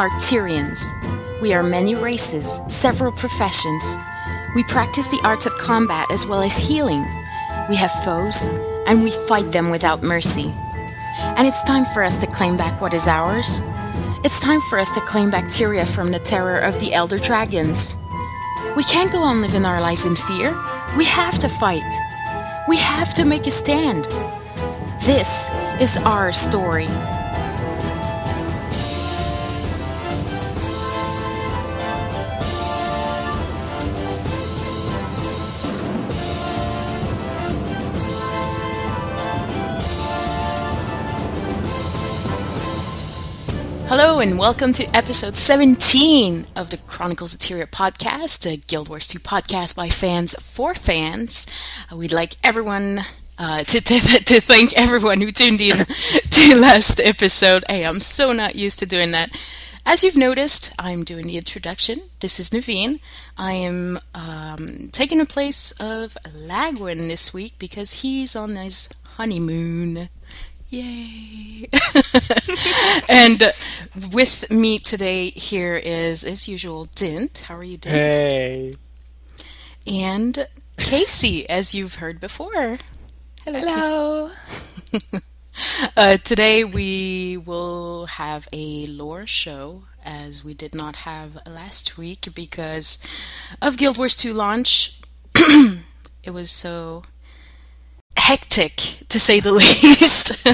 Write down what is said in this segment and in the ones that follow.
are Tyrians. We are many races, several professions. We practice the arts of combat as well as healing. We have foes, and we fight them without mercy. And it's time for us to claim back what is ours. It's time for us to claim back Tyria from the terror of the elder dragons. We can't go on living our lives in fear. We have to fight. We have to make a stand. This is our story. Hello and welcome to episode 17 of the Chronicles of Tyria podcast, a Guild Wars 2 podcast by fans for fans. We'd like everyone to thank everyone who tuned in to last episode. Hey, I'm so not used to doing that. As you've noticed, I'm doing the introduction. This is Naveen. I am taking the place of Lagywn this week because he's on his honeymoon. Yay! And with me today here is, as usual, Diint. How are you, Diint? Hey! And Kaysee, as you've heard before. Hello! Today we will have a lore show, as we did not have last week because of Guild Wars 2 launch. It was so hectic, to say the least.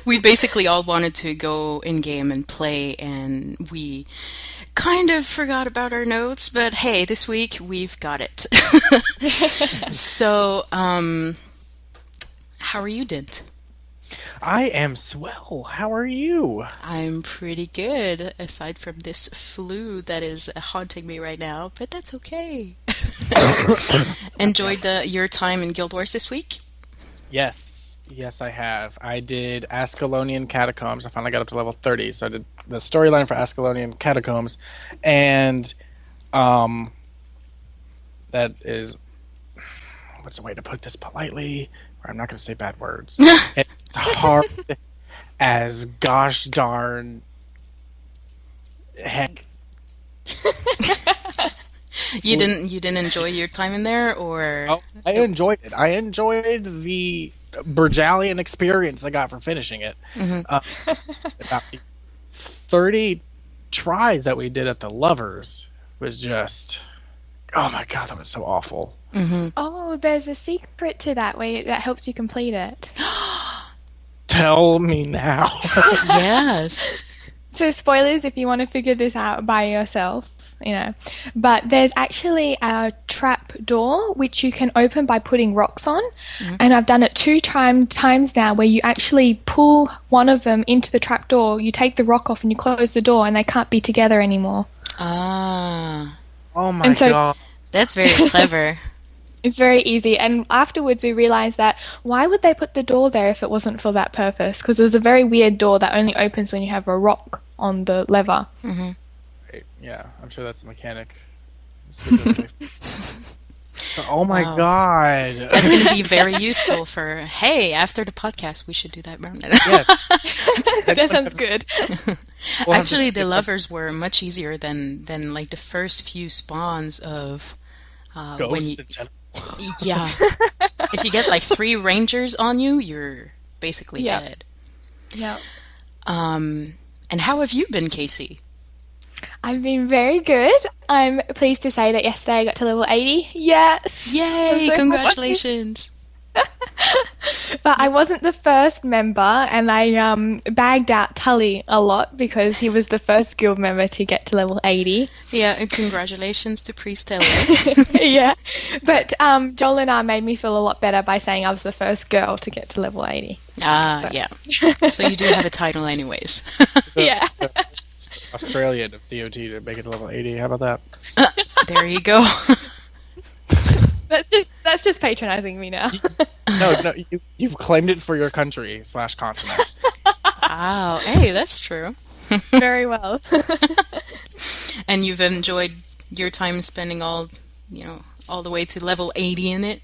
We basically all wanted to go in-game and play, and we kind of forgot about our notes, but hey, this week we've got it. So, how are you, Diint? I am swell. How are you? I'm pretty good, aside from this flu that is haunting me right now, but that's okay. Enjoyed your time in Guild Wars this week? Yes, I have. I did Ascalonian Catacombs. I finally got up to level 30, so I did the storyline for Ascalonian Catacombs, and that is, what's the way to put this politely? I'm not going to say bad words. It's hard as gosh darn heck. You didn't enjoy your time in there, or? Oh, I enjoyed it. I enjoyed the Burjalian experience I got for finishing it. Mm-hmm. About 30 tries that we did at the Lovers was just, oh my god, that was so awful. Mm-hmm. Oh, there's a secret to that that helps you complete it. Tell me now. Yes. So spoilers if you want to figure this out by yourself. But there's actually a trap door which you can open by putting rocks on, and I've done it 2 times now where you actually pull one of them into the trap door, you take the rock off and you close the door and they can't be together anymore. Ah. Oh my god. That's very clever. It's very easy, and afterwards we realised that why would they put the door there if it wasn't for that purpose? Because it was a very weird door that only opens when you have a rock on the lever. Mm-hmm. Yeah, I'm sure that's a mechanic. Oh my god. That's going to be very useful for, hey, after the podcast we should do that. Yes. That sounds good. Actually, the Lovers were much easier than like the first few spawns of when you, yeah. If you get like 3 rangers on you, you're basically dead. Yeah. And how have you been, Kaysee? I've been very good. I'm pleased to say that yesterday I got to level 80. Yes! Yay! So Congratulations! But I wasn't the first member, and I bagged out Tully a lot because he was the first guild member to get to level 80. Yeah, and congratulations to Priest Taylor. Yeah, but Jolina made me feel a lot better by saying I was the first girl to get to level 80. Yeah. So you do have a title anyways. Yeah. Australian of COT to make it to level 80. How about that? There you go. That's just patronizing me now. No, you've claimed it for your country / continent. Wow, hey, that's true. Very well. And you've enjoyed your time spending all the way to level 80 in it?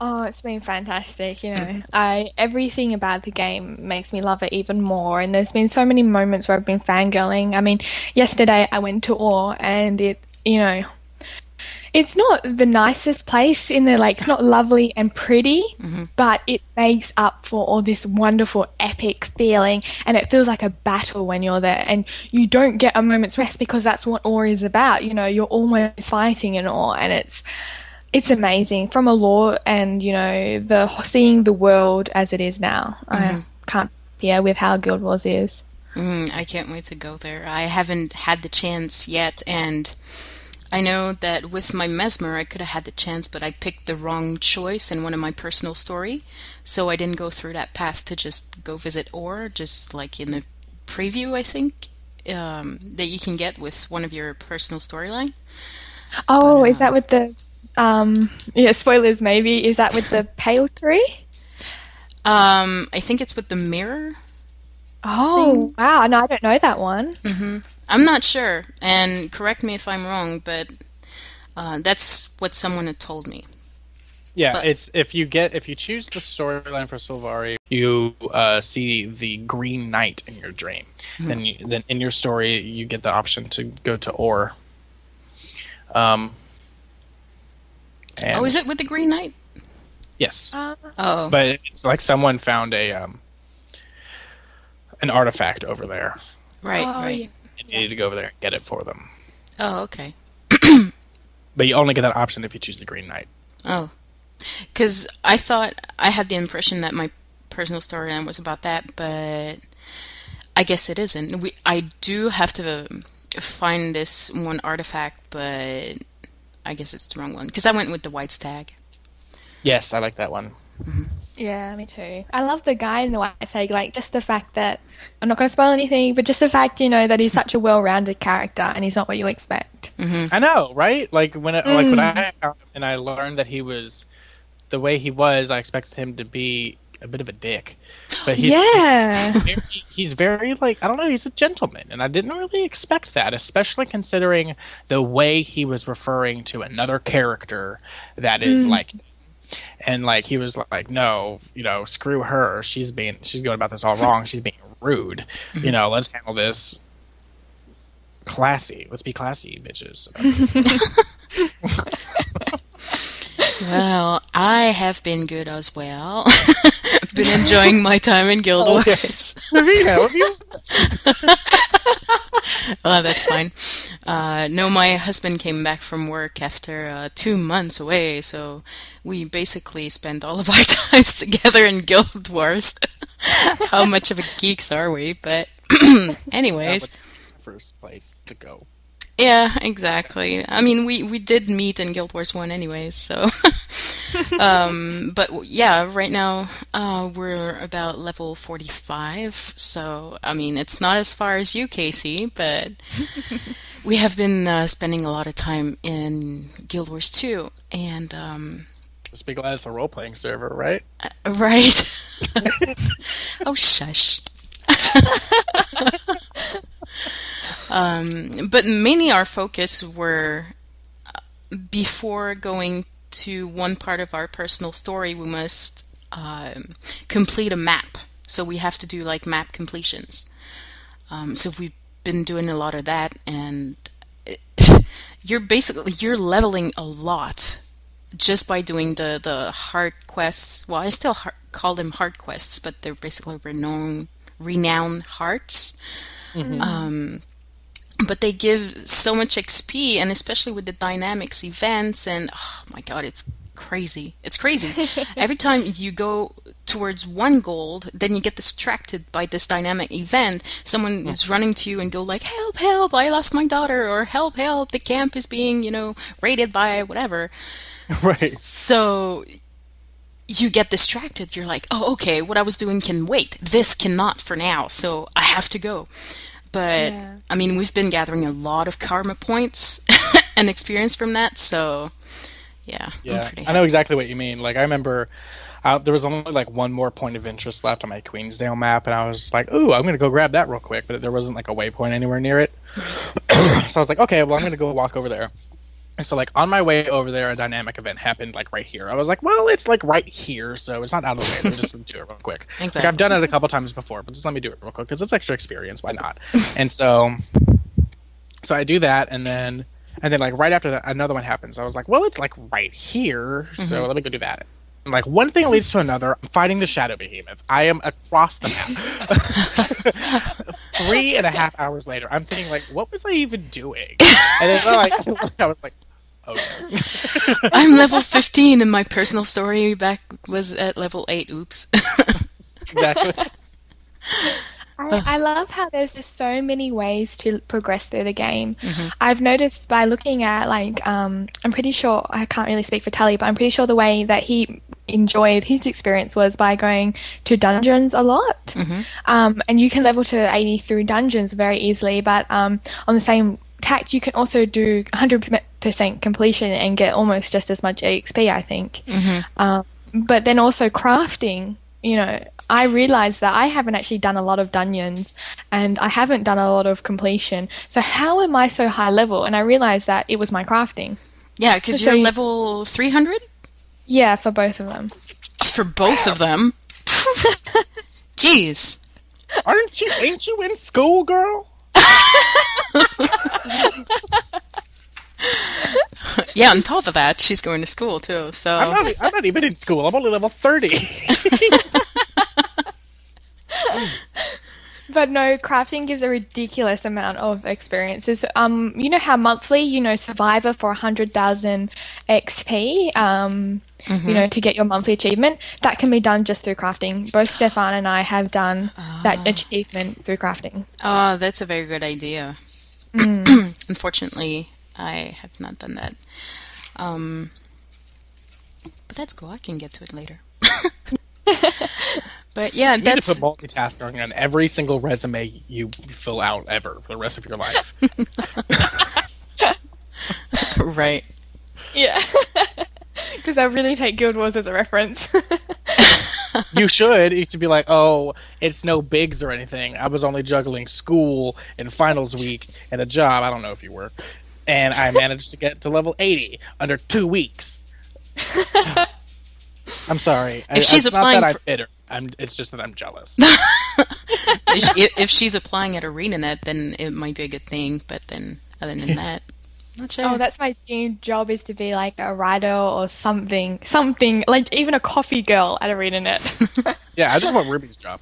Oh, it's been fantastic. Everything about the game makes me love it even more. And there's been so many moments where I've been fangirling. I mean, yesterday I went to Ore, and it's not the nicest place in there. Like, it's not lovely and pretty, but it makes up for all this wonderful epic feeling, and it feels like a battle when you're there, and you don't get a moment's rest because that's what Ore is about. You're almost fighting in Ore, and it's amazing from a lore and seeing the world as it is now. I can't compare with how Guild Wars is. I can't wait to go there. I haven't had the chance yet, and I know that with my Mesmer, I could have had the chance, but I picked the wrong choice in one of my personal story, so I didn't go through that path to just go visit Ore, just like in the preview, I think, that you can get with one of your personal storyline. Oh, but, is that with the, spoilers maybe, is that with the pale tree? I think it's with the mirror. Oh, thing. Wow, no, I don't know that one. I'm not sure, and correct me if I'm wrong, but that's what someone had told me. Yeah, it's if you choose the storyline for Sylvari, you see the Green Knight in your dream. Then in your story you get the option to go to Ore. Is it with the Green Knight? Yes. But it's like someone found an artifact over there. Right. Yeah. And you need to go over there and get it for them. Oh, okay. But you only get that option if you choose the Green Knight. Oh. Because I thought, I had the impression that my personal storyline was about that, but I guess it isn't. I do have to find this one artifact, but I guess it's the wrong one. Because I went with the White Stag. Yes, I like that one. Yeah, me too. I love the guy in the White Stag, like just the fact that, I'm not going to spoil anything, but just the fact, that he's such a well-rounded character and he's not what you expect. I know, right? Like when I found him and I learned that he was the way he was, I expected him to be a bit of a dick. But he's very like, I don't know, he's a gentleman, and I didn't really expect that, especially considering the way he was referring to another character that is like. And like he was like, no, screw her. She's going about this all wrong. She's being rude. Let's handle this classy. Let's be classy, bitches. Well, I have been good as well. Been enjoying my time in Guild Wars. Oh, that's fine. No, my husband came back from work after 2 months away, so we basically spent all of our times together in Guild Wars. How much of a geeks are we? But anyways. First place to go. Yeah, exactly. I mean, we did meet in Guild Wars 1 anyways, so... but yeah, right now we're about level 45, so, I mean, it's not as far as you, Kaysee, but we have been spending a lot of time in Guild Wars 2, and... Just be glad it's a role-playing server, right? Right. Oh, shush. But mainly our focus were, before going to one part of our personal story, we must complete a map. So we have to do like map completions. So we've been doing a lot of that, and you're leveling a lot just by doing the hard quests. Well, I still call them hard quests, but they're basically renowned hearts. But they give so much XP, and especially with the dynamics events, and oh my god, it's crazy. It's crazy. Every time you go towards one gold, then you get distracted by this dynamic event. Someone is running to you and go like, help, help, I lost my daughter, or help, help, the camp is being, raided by whatever. Right. So you get distracted. You're like, oh, okay, what I was doing can wait. This cannot for now, so I have to go. But, I mean, we've been gathering a lot of karma points and experience from that, so, yeah. I know exactly what you mean. Like, I remember there was only, like, one more point of interest left on my Queensdale map, and I was like, ooh, I'm going to go grab that real quick, but there wasn't, like, a waypoint anywhere near it. So I was like, okay, well, I'm going to go walk over there. And so, like, on my way over there, a dynamic event happened, like, right here. I was like, well, it's, like, right here, so it's not out of the way. Let me just do it real quick. Exactly. Like, I've done it a couple times before, but just let me do it real quick, because it's extra experience. Why not? And so I do that, and then, like, right after that, another one happens. I was like, well, it's, like, right here, so let me go do that. And, like, one thing leads to another. I'm fighting the Shadow Behemoth. I am across the map. 3.5 hours later, I'm thinking, like, what was I even doing? And then, like, I was like, oh, no. I'm level 15, and my personal story back was at level 8. Oops. Exactly. I love how there's just so many ways to progress through the game. I've noticed by looking at, like, I'm pretty sure, I can't really speak for Tully, but I'm pretty sure the way that he enjoyed his experience was by going to dungeons a lot. And you can level to 80 through dungeons very easily, but on the same tact, you can also do 100% completion and get almost just as much EXP, I think. But then also crafting, you know, I realized that I haven't actually done a lot of dungeons and I haven't done a lot of completion. So how am I so high level? And I realized that it was my crafting. Yeah, because you're level 300? Yeah, for both of them. For both of them? Jeez. Ain't you in school, girl? Yeah, on top of that, she's going to school too, so... I'm not even in school. I'm only level 30. But no, crafting gives a ridiculous amount of experiences. You know how monthly, you know, Survivor for 100,000 XP, you know, to get your monthly achievement, that can be done just through crafting. Both Stefan and I have done that achievement through crafting. Oh, that's a very good idea. Unfortunately, I have not done that. But that's cool. I can get to it later. But yeah, you that's... need to put multitasking on every single resume you fill out ever for the rest of your life. Right. Yeah. Because I really take Guild Wars as a reference. You should. You should be like, oh, it's no bigs or anything. I was only juggling school and finals week and a job. I don't know if you were. And I managed to get to level 80 under 2 weeks. I'm sorry. If she's applying not that I'm bitter. It's just that I'm jealous. If she's applying at ArenaNet, then it might be a good thing. But then, other than that, not sure. Oh, that's my dream job, is to be like a writer or something, like even a coffee girl at ArenaNet. Yeah, I just want Ruby's job.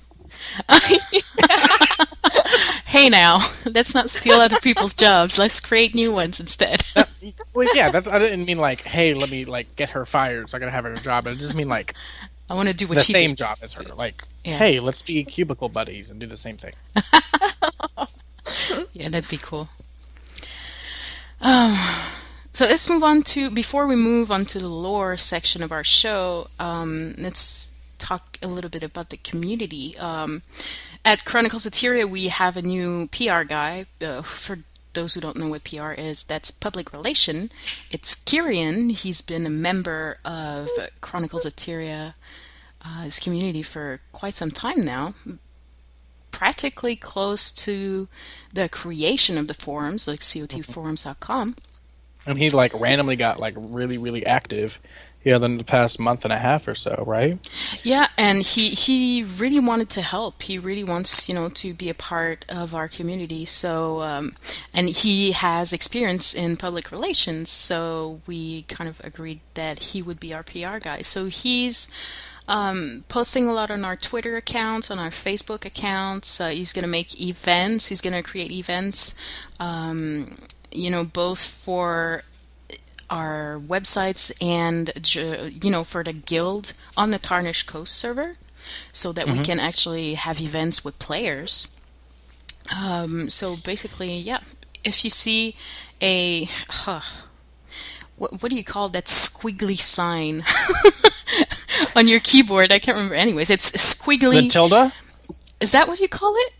Hey now, let's not steal other people's jobs. Let's create new ones instead. Well, yeah, I didn't mean like, hey, let me like get her fired so I can have her job. I just mean like, I want to do what the she same did. job as her. Like, Yeah. hey, let's be cubicle buddies and do the same thing. Yeah, that'd be cool. So let's move on to, before we move on to the lore section of our show, let's talk a little bit about the community. At Chronicles of Tyria, we have a new PR guy. For those who don't know what PR is, that's public relation. It's Kirian. He's been a member of Chronicles of Tyria, his community, for quite some time now. Practically close to the creation of the forums, like CoTPodcast.com. And he like randomly got like really, really active in the past month and a half or so, right? Yeah, and he really wanted to help. He really wants, to be a part of our community. So, and he has experience in public relations, so we kind of agreed that he would be our PR guy. So he's posting a lot on our Twitter accounts, on our Facebook accounts. He's going to make events. He's going to create events, both for our websites and, for the guild on the Tarnished Coast server, so that we can actually have events with players. So basically, yeah, if you see a... What do you call that squiggly sign on your keyboard? I can't remember. Anyways, it's squiggly. The tilde? Is that what you call it?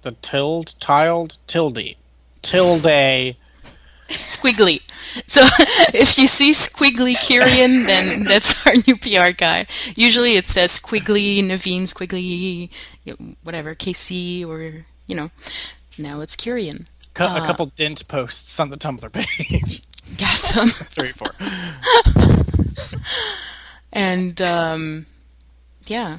The tilde. Squiggly. So if you see squiggly Kirian, then that's our new PR guy. Usually it says squiggly Naveen, squiggly whatever, Kaysee, or now it's Kirian. A couple Diint posts on the Tumblr page. Gasum. 3, 4. And yeah,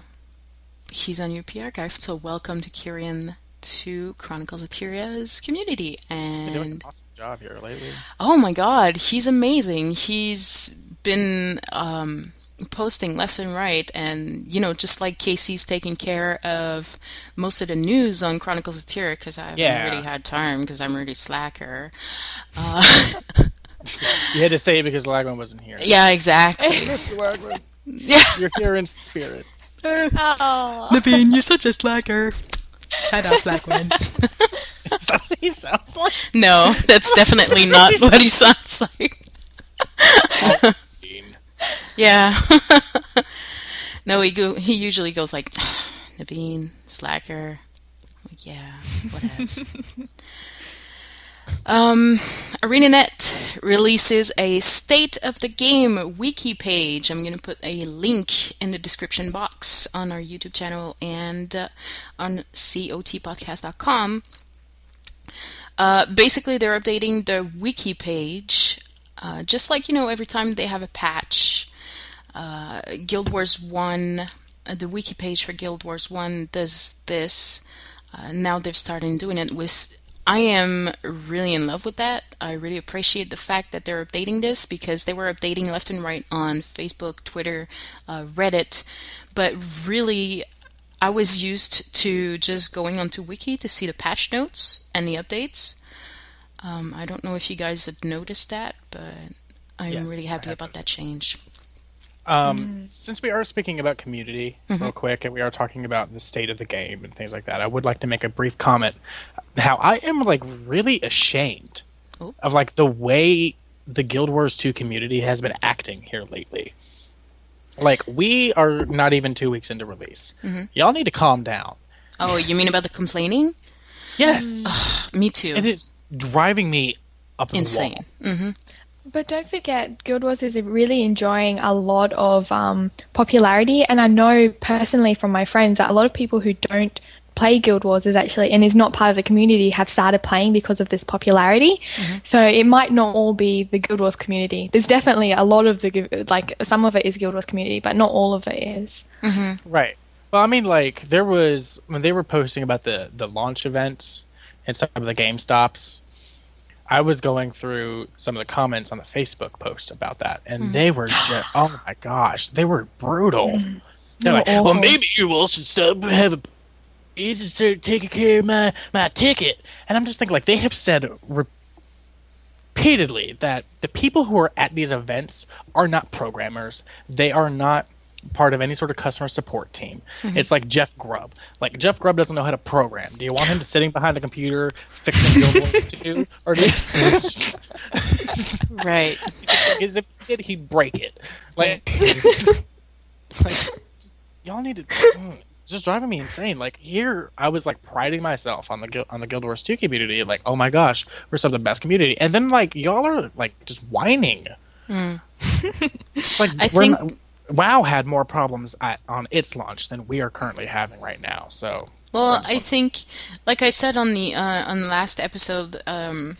he's on UP Archive. So welcome to Kieran to Chronicles of Tyria's community. And You're doing an awesome job here lately. Oh my God, he's amazing. He's been posting left and right, and just like Casey's taking care of most of the news on Chronicles of Tyria because I haven't really had time because I'm really slacker. You had to say it because lagywn wasn't here. Yeah, exactly. Yeah. You're here in spirit. Naveen, you're such a slacker. Shut up, lagywn. Is that what he sounds like? No, that's definitely not what he sounds like. Yeah. No, he usually goes like, Naveen, slacker. I'm like, yeah, whatevs. ArenaNet releases a State of the Game wiki page. I'm going to put a link in the description box on our YouTube channel and on CoTPodcast.com. Basically, they're updating the wiki page. Just like, every time they have a patch, Guild Wars 1, the wiki page for Guild Wars 1 does this. Now they've started doing it with... I am really in love with that. I really appreciate the fact that they're updating this because they were updating left and right on Facebook, Twitter, Reddit. But really, I was used to just going onto Wiki to see the patch notes and the updates. I don't know if you guys had noticed that, but I'm really happy about that change. Since we are speaking about community real quick, and we are talking about the state of the game and things like that, I would like to make a brief comment how I am really ashamed of the way the Guild Wars 2 community has been acting here lately. We are not even 2 weeks into release. Y'all need to calm down. Oh, you mean about the complaining? Yes. Me too. It is driving me up insane. The wall. But don't forget, Guild Wars is really enjoying a lot of popularity, and I know personally from my friends that a lot of people who don't play Guild Wars and is not part of the community have started playing because of this popularity. So it might not all be the Guild Wars community. There's definitely a lot of some of it is Guild Wars community, but not all of it is. Right. Well, I mean, there was, when they were posting about the launch events and some of the GameStops, I was going through some of the comments on the Facebook post about that, and they were just, oh my gosh, they were brutal. They're like, well, maybe you all should you should start taking care of my ticket. And I'm just thinking, they have said repeatedly that the people who are at these events are not programmers. They are not part of any sort of customer support team. It's like Jeff Grubb. Jeff Grubb doesn't know how to program. Do you want him sitting behind a computer fixing Guild Wars 2? Or do you... Right. If he did, he'd break it. Y'all need to... It's just driving me insane. Here, I was priding myself on the Guild Wars 2 community. Oh my gosh, we're some of the best community. And then y'all are just whining. I think... WoW had more problems on its launch than we are currently having right now. So, well, I think, like I said on the last episode, and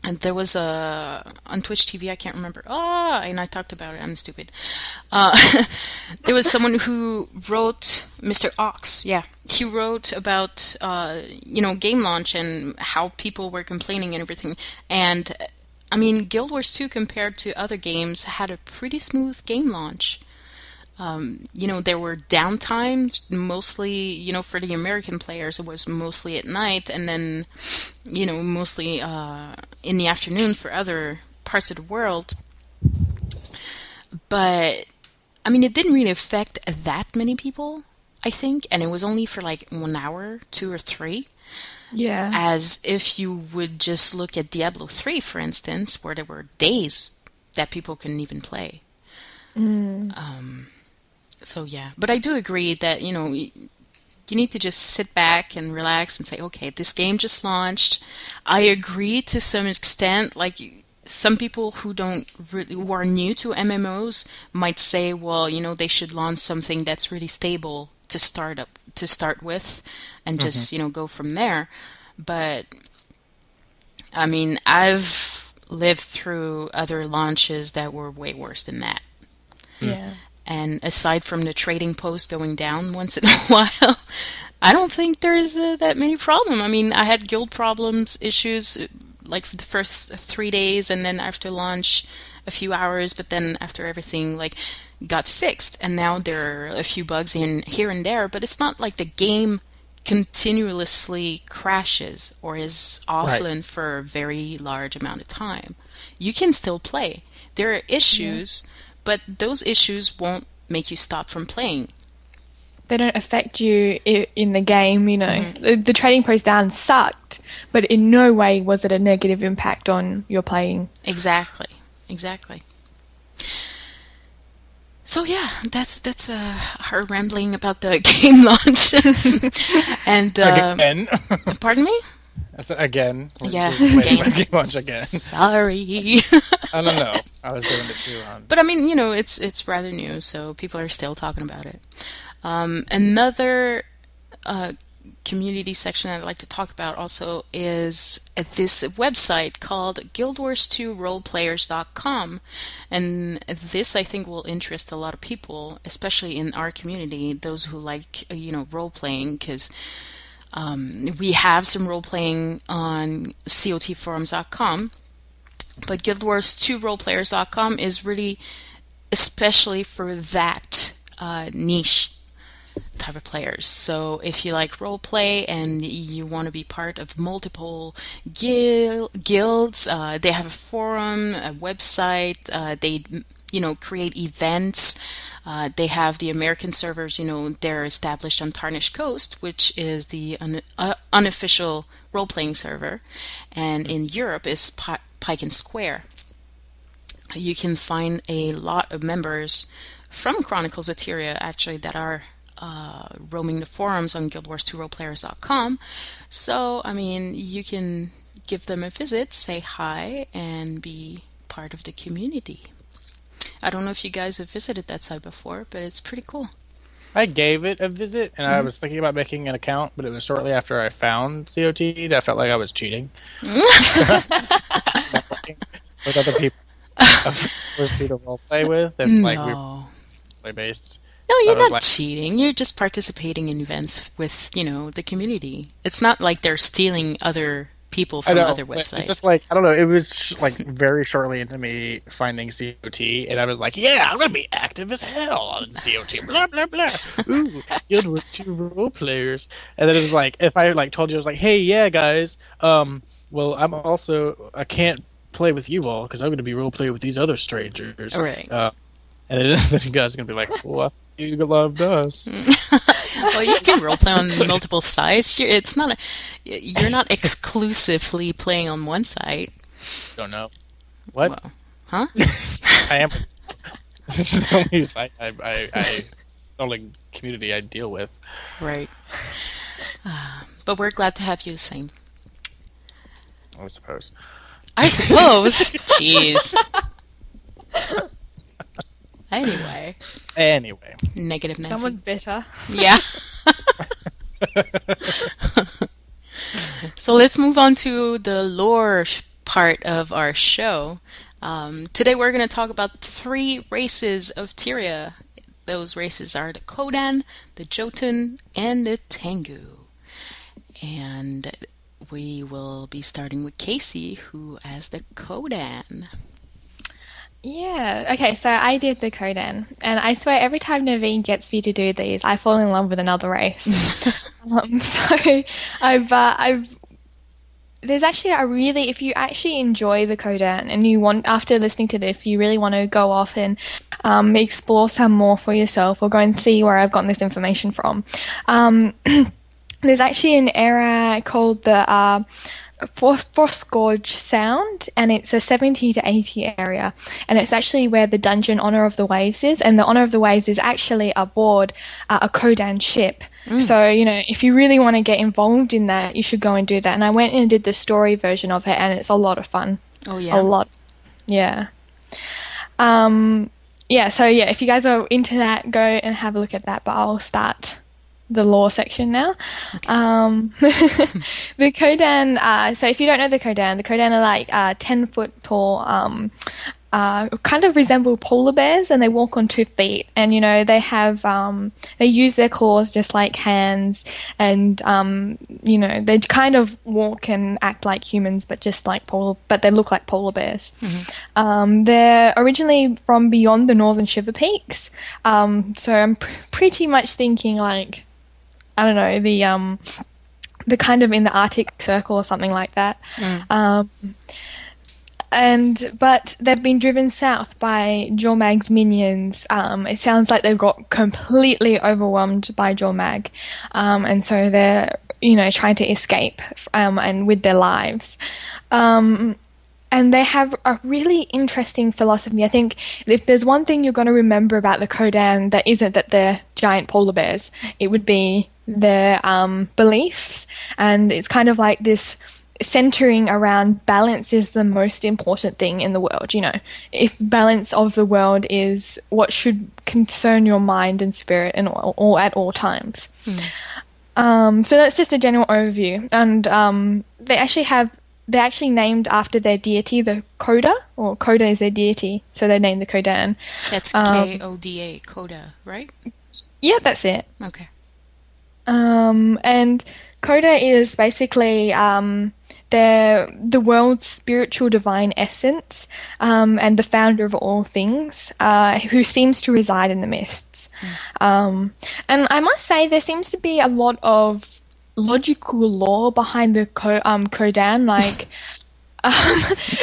there was on Twitch TV, I can't remember. And I talked about it. I'm stupid. There was someone who wrote, Mr. Ox. Yeah, he wrote about game launch and how people were complaining and everything. And I mean, Guild Wars 2 compared to other games had a pretty smooth game launch. There were downtimes, mostly, for the American players, it was mostly at night, and then, mostly in the afternoon for other parts of the world. But, I mean, it didn't really affect that many people, I think, and it was only for 1 hour, 2 or 3. Yeah. As if you would just look at Diablo 3, for instance, where there were days that people couldn't even play. So, yeah. But I do agree that, you need to just sit back and relax and say, okay, this game just launched. I agree to some extent. Some people who who are new to MMOs might say, well, they should launch something that's really stable to start with and just go from there. But I mean, I've lived through other launches that were way worse than that. Yeah. And aside from the trading post going down once in a while, I don't think there's that many problems. I mean, I had guild problems, issues, like for the first 3 days, and then after launch, a few hours, but then after everything, like, got fixed. And now there are a few bugs in here and there, but it's not like the game continuously crashes or is offline for a very large amount of time. You can still play. There are issues, but those issues won't make you stop from playing. They don't affect you in the game, you know. The trading post down sucked, but in no way was it a negative impact on your playing. Exactly. So yeah, that's her rambling about the game launch. And again. Pardon me? I said again. Yeah, game launch again. Sorry. I don't know. I was doing it too. But I mean, you know, it's rather new, so people are still talking about it. Another community section I'd like to talk about also is at this website called guildwars2roleplayers.com, and this I think will interest a lot of people, especially in our community, those who like role playing, because we have some role playing on CoTforums.com, but guildwars2roleplayers.com is really especially for that niche type of players. So if you like role play and you want to be part of multiple guilds, they have a forum, a website, they create events. They have the American servers, they're established on Tarnished Coast, which is the unofficial role-playing server, and in Europe is Pike and Square. You can find a lot of members from Chronicles of Tyria, actually, that are roaming the forums on guildwars2roleplayers.com. So, I mean, you can give them a visit, say hi, and be part of the community. I don't know if you guys have visited that site before, but it's pretty cool. I gave it a visit, and I was thinking about making an account, but it was shortly after I found COT that I felt like I was cheating. With other people to role play with, and like we were play based. No, you're not cheating. You're just participating in events with, the community. It's not like they're stealing other people from other websites. It's just like, I don't know, it was like very shortly into me finding COT, and I was like, yeah, I'm going to be active as hell on COT, blah, blah, blah. Ooh, Guild Wars 2 role players. And then it was like, if I like told you, I was like, hey, yeah, guys, well, I can't play with you all, because I'm going to be role playing with these other strangers. Right. And then you guys are going to be like, well, you loved us. Well, you can roleplay on multiple sites. You're not exclusively playing on one site. Don't know. What? Well, huh? I am. This is the only site I only community I deal with. Right. But we're glad to have you the same. I suppose. Jeez. Anyway. Negative Nancy. Someone's better. Yeah. So let's move on to the lore part of our show. Today we're going to talk about 3 races of Tyria. Those races are the Kodan, the Jotun, and the Tengu. And we will be starting with Kaysee, who has the Kodan. Yeah, okay, so I did the Kodan, and I swear every time Naveen gets me to do these, I fall in love with another race. So there's actually if you actually enjoy the Kodan and you want, after listening to this, you really want to go off and explore some more for yourself, or go and see where I've gotten this information from. There's actually an area called the Frost Gorge Sound, and it's a 70 to 80 area, and it's actually where the dungeon Honor of the Waves is, and the Honor of the Waves is actually aboard a Kodan ship. So, if you really want to get involved in that, you should go and do that. And I went and did the story version of it, and it's a lot of fun. Oh, yeah. A lot. Yeah. So if you guys are into that, go and have a look at that, but I'll start the law section now. Okay. The Kodan, so if you don't know the Kodan are like 10-foot tall, kind of resemble polar bears, and they walk on 2 feet. And, you know, they have, they use their claws just like hands, and, you know, they kind of walk and act like humans, but but they look like polar bears. Mm-hmm. They're originally from beyond the northern Shiver Peaks. So I'm pretty much thinking like, I don't know, the kind of in the Arctic Circle or something like that. Mm. But they've been driven south by Jormag's minions. It sounds like they've got completely overwhelmed by Jormag, and so they're, you know, trying to escape and with their lives. And they have a really interesting philosophy. I think if there's one thing you're going to remember about the Kodan that isn't that they're giant polar bears, it would be their beliefs. And it's kind of like this centering around balance is the most important thing in the world. You know, if balance of the world is what should concern your mind and spirit and all at all times. So that's just a general overview. And they're actually named after their deity, the Koda, or Koda is their deity, so they named the Kodan. That's Koda, Koda, right? Yeah, that's it. Okay. And Koda is basically the world's spiritual divine essence, and the founder of all things, who seems to reside in the mists. And I must say there seems to be a lot of logical lore behind the Kodan. Like,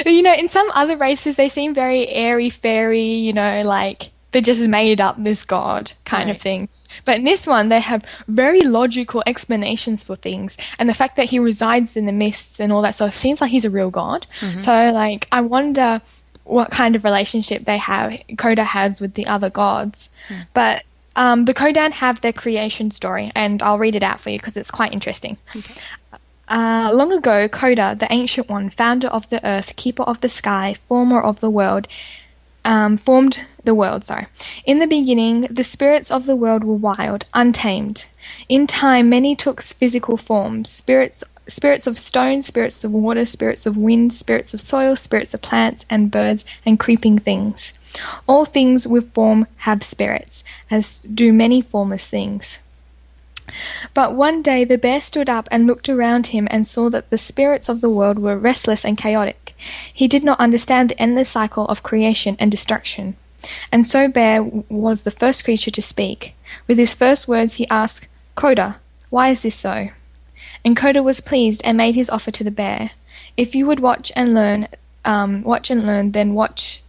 you know, in some other races they seem very airy-fairy, you know, like they just made up this god kind of thing. But in this one, they have very logical explanations for things. And the fact that he resides in the mists and all that sort of seems like he's a real god. Mm-hmm. So, like, I wonder what kind of relationship Koda has with the other gods. But the Kodan have their creation story, and I'll read it out for you because it's quite interesting. Okay. Long ago, Koda, the Ancient One, founder of the earth, keeper of the sky, former of the world, formed the world. In the beginning, the spirits of the world were wild, untamed. In time, many took physical forms: spirits of stone, spirits of water, spirits of wind, spirits of soil, spirits of plants and birds and creeping things. All things with form have spirits, as do many formless things. But one day the bear stood up and looked around him and saw that the spirits of the world were restless and chaotic. He did not understand the endless cycle of creation and destruction. And so Bear was the first creature to speak. With his first words he asked, "Koda, why is this so?" And Koda was pleased and made his offer to the bear. "If you would watch and learn, then watch."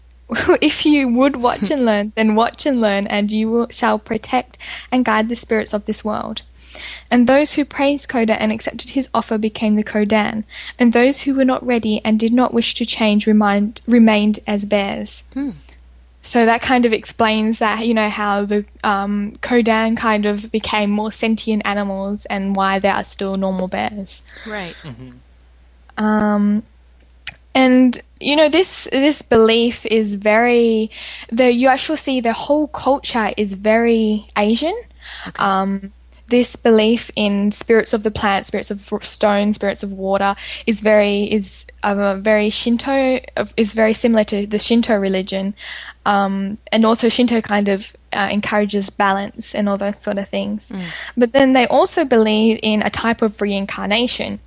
If you would watch and learn, then watch and learn, and you shall protect and guide the spirits of this world. And those who praised Koda and accepted his offer became the Kodan, and those who were not ready and did not wish to change remained as bears. So that kind of explains that, you know, how the Kodan kind of became more sentient animals and why they are still normal bears. Right. Mm-hmm. And, you know, this belief is very... you actually see the whole culture is very Asian. Okay. This belief in spirits of the plant, spirits of stone, spirits of water is very Shinto, is very similar to the Shinto religion. And also Shinto kind of encourages balance and all those sort of things. But then they also believe in a type of reincarnation,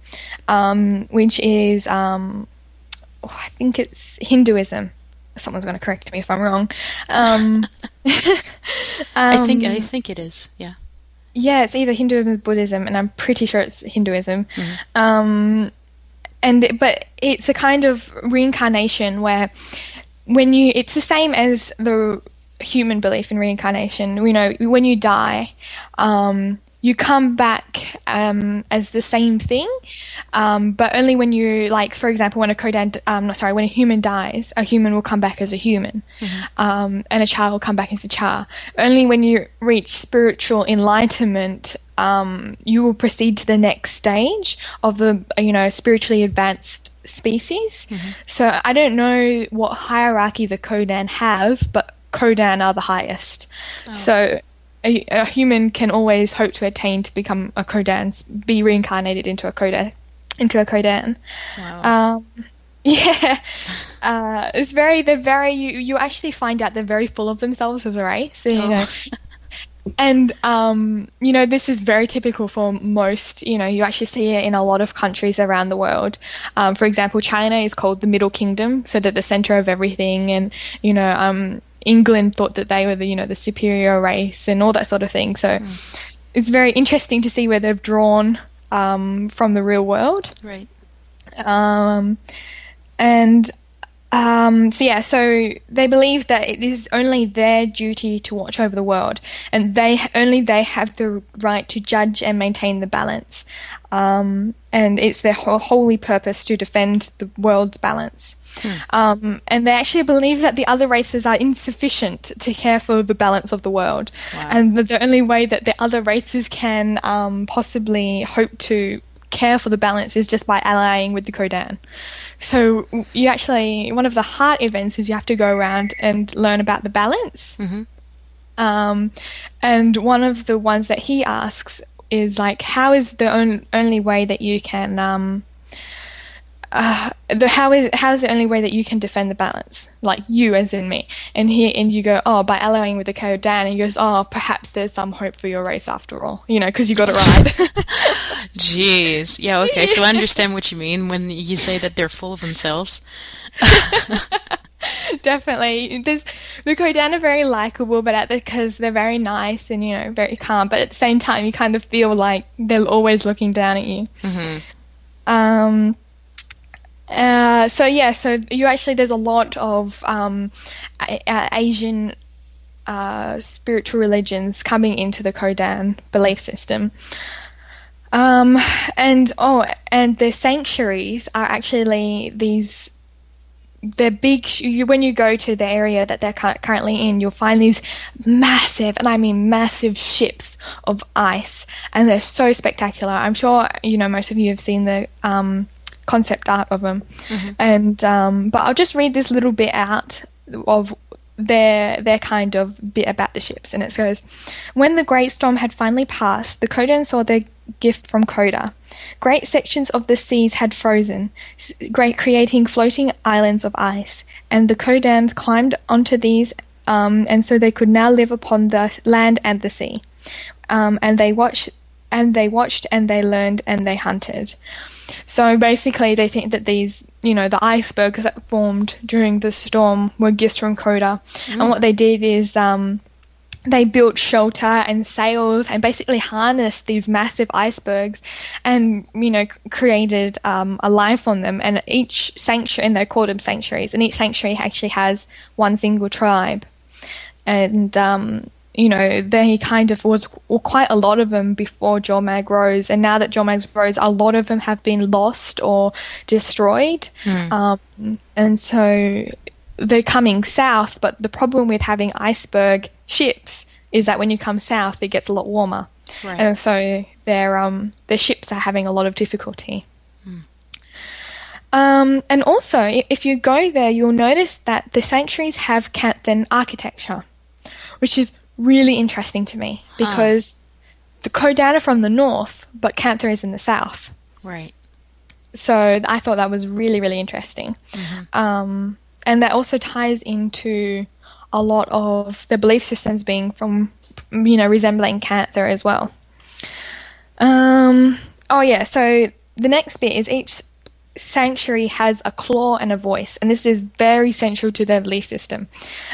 which is... I think it's Hinduism. Someone's going to correct me if I'm wrong. I think it is. Yeah. Yeah, it's either Hinduism or Buddhism, and I'm pretty sure it's Hinduism. Mm-hmm. But it's a kind of reincarnation where it's the same as the human belief in reincarnation. You know, when you die, you come back as the same thing, but only when you, like, for example, when when a human dies, a human will come back as a human, and a child will come back as a child. Only when you reach spiritual enlightenment, you will proceed to the next stage of the, you know, spiritually advanced species. So I don't know what hierarchy the Kodan have, but Kodan are the highest. So a human can always hope to attain to become a Kodan, be reincarnated into a Kodan. Wow. Yeah, you actually find out they're very full of themselves as a race, and this is very typical for most, you actually see it in a lot of countries around the world. For example, China is called the Middle Kingdom, so they're the center of everything, and England thought that they were the superior race and all that sort of thing. So it's very interesting to see where they've drawn from the real world. Right. So they believe that it is only their duty to watch over the world, and they have the right to judge and maintain the balance. And it's their holy purpose to defend the world's balance. And they actually believe that the other races are insufficient to care for the balance of the world. Wow. And that the only way that the other races can possibly hope to care for the balance is just by allying with the Kodan. So one of the hard events is you have to go around and learn about the balance. Mm-hmm. And one of the ones that he asks is like, how is the only way that you can how is the only way that you can defend the balance, like you as in me? And you go, oh, by allying with the Kodan. And he goes, oh, perhaps there's some hope for your race after all, because you got it right. Jeez. Yeah, okay, so I understand what you mean when you say that they're full of themselves. Definitely. The Kodan are very likable, but because they're very nice and, very calm, but at the same time you kind of feel like they're always looking down at you. Mm-hmm. So you actually, there's a lot of Asian spiritual religions coming into the Kodan belief system. And their sanctuaries are actually they're big. When you go to the area that they're currently in, you'll find these massive, and I mean massive, ships of ice, and they're so spectacular. I'm sure most of you have seen the concept art of them. Mm-hmm. And but I'll just read this little bit out of their kind of bit about the ships, and it goes, when the great storm had finally passed, the Kodan saw their gift from Koda. Great sections of the seas had frozen, creating floating islands of ice, and the Kodan climbed onto these, and so they could now live upon the land and the sea. And they watched, and they learned, and they hunted. So basically they think that these, the icebergs that formed during the storm were gifts from Koda. And what they did is they built shelter and sails and basically harnessed these massive icebergs and, created a life on them. And each sanctuary, and they called them sanctuaries, and each sanctuary actually has one single tribe. And they kind of was quite a lot of them before Jormag rose, and now that Jormag rose, a lot of them have been lost or destroyed. And so they're coming south, but the problem with having iceberg ships is that when you come south, it gets a lot warmer. Right. And so their ships are having a lot of difficulty. And also, if you go there, you'll notice that the sanctuaries have Kanthan architecture, which is really interesting to me because the Kodan are from the north, but Kantha is in the south. Right. So I thought that was really, really interesting. Mm-hmm. And that also ties into a lot of the belief systems being from, resembling Kantha as well. So the next bit is each sanctuary has a claw and a voice, and this is very central to their belief system.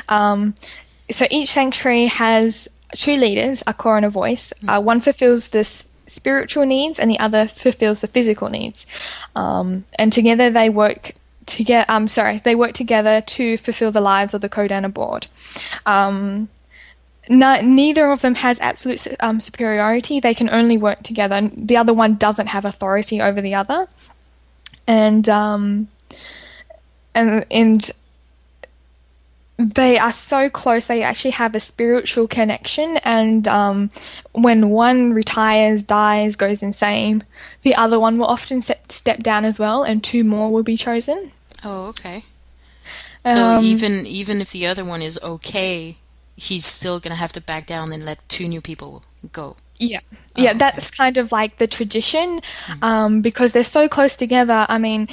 So each sanctuary has two leaders, a claw and a voice. One fulfills the spiritual needs, and the other fulfills the physical needs. And together they work together to fulfill the lives of the Kodan aboard. Neither of them has absolute superiority. They can only work together. The other one doesn't have authority over the other. And they are so close. They actually have a spiritual connection, and when one retires, dies, goes insane, the other one will often step down as well, and two more will be chosen. Oh, okay. So even if the other one is okay, he's still gonna have to back down and let 2 new people go. Yeah. Oh, Yeah, okay. that's kind of like the tradition, because they're so close together. I mean,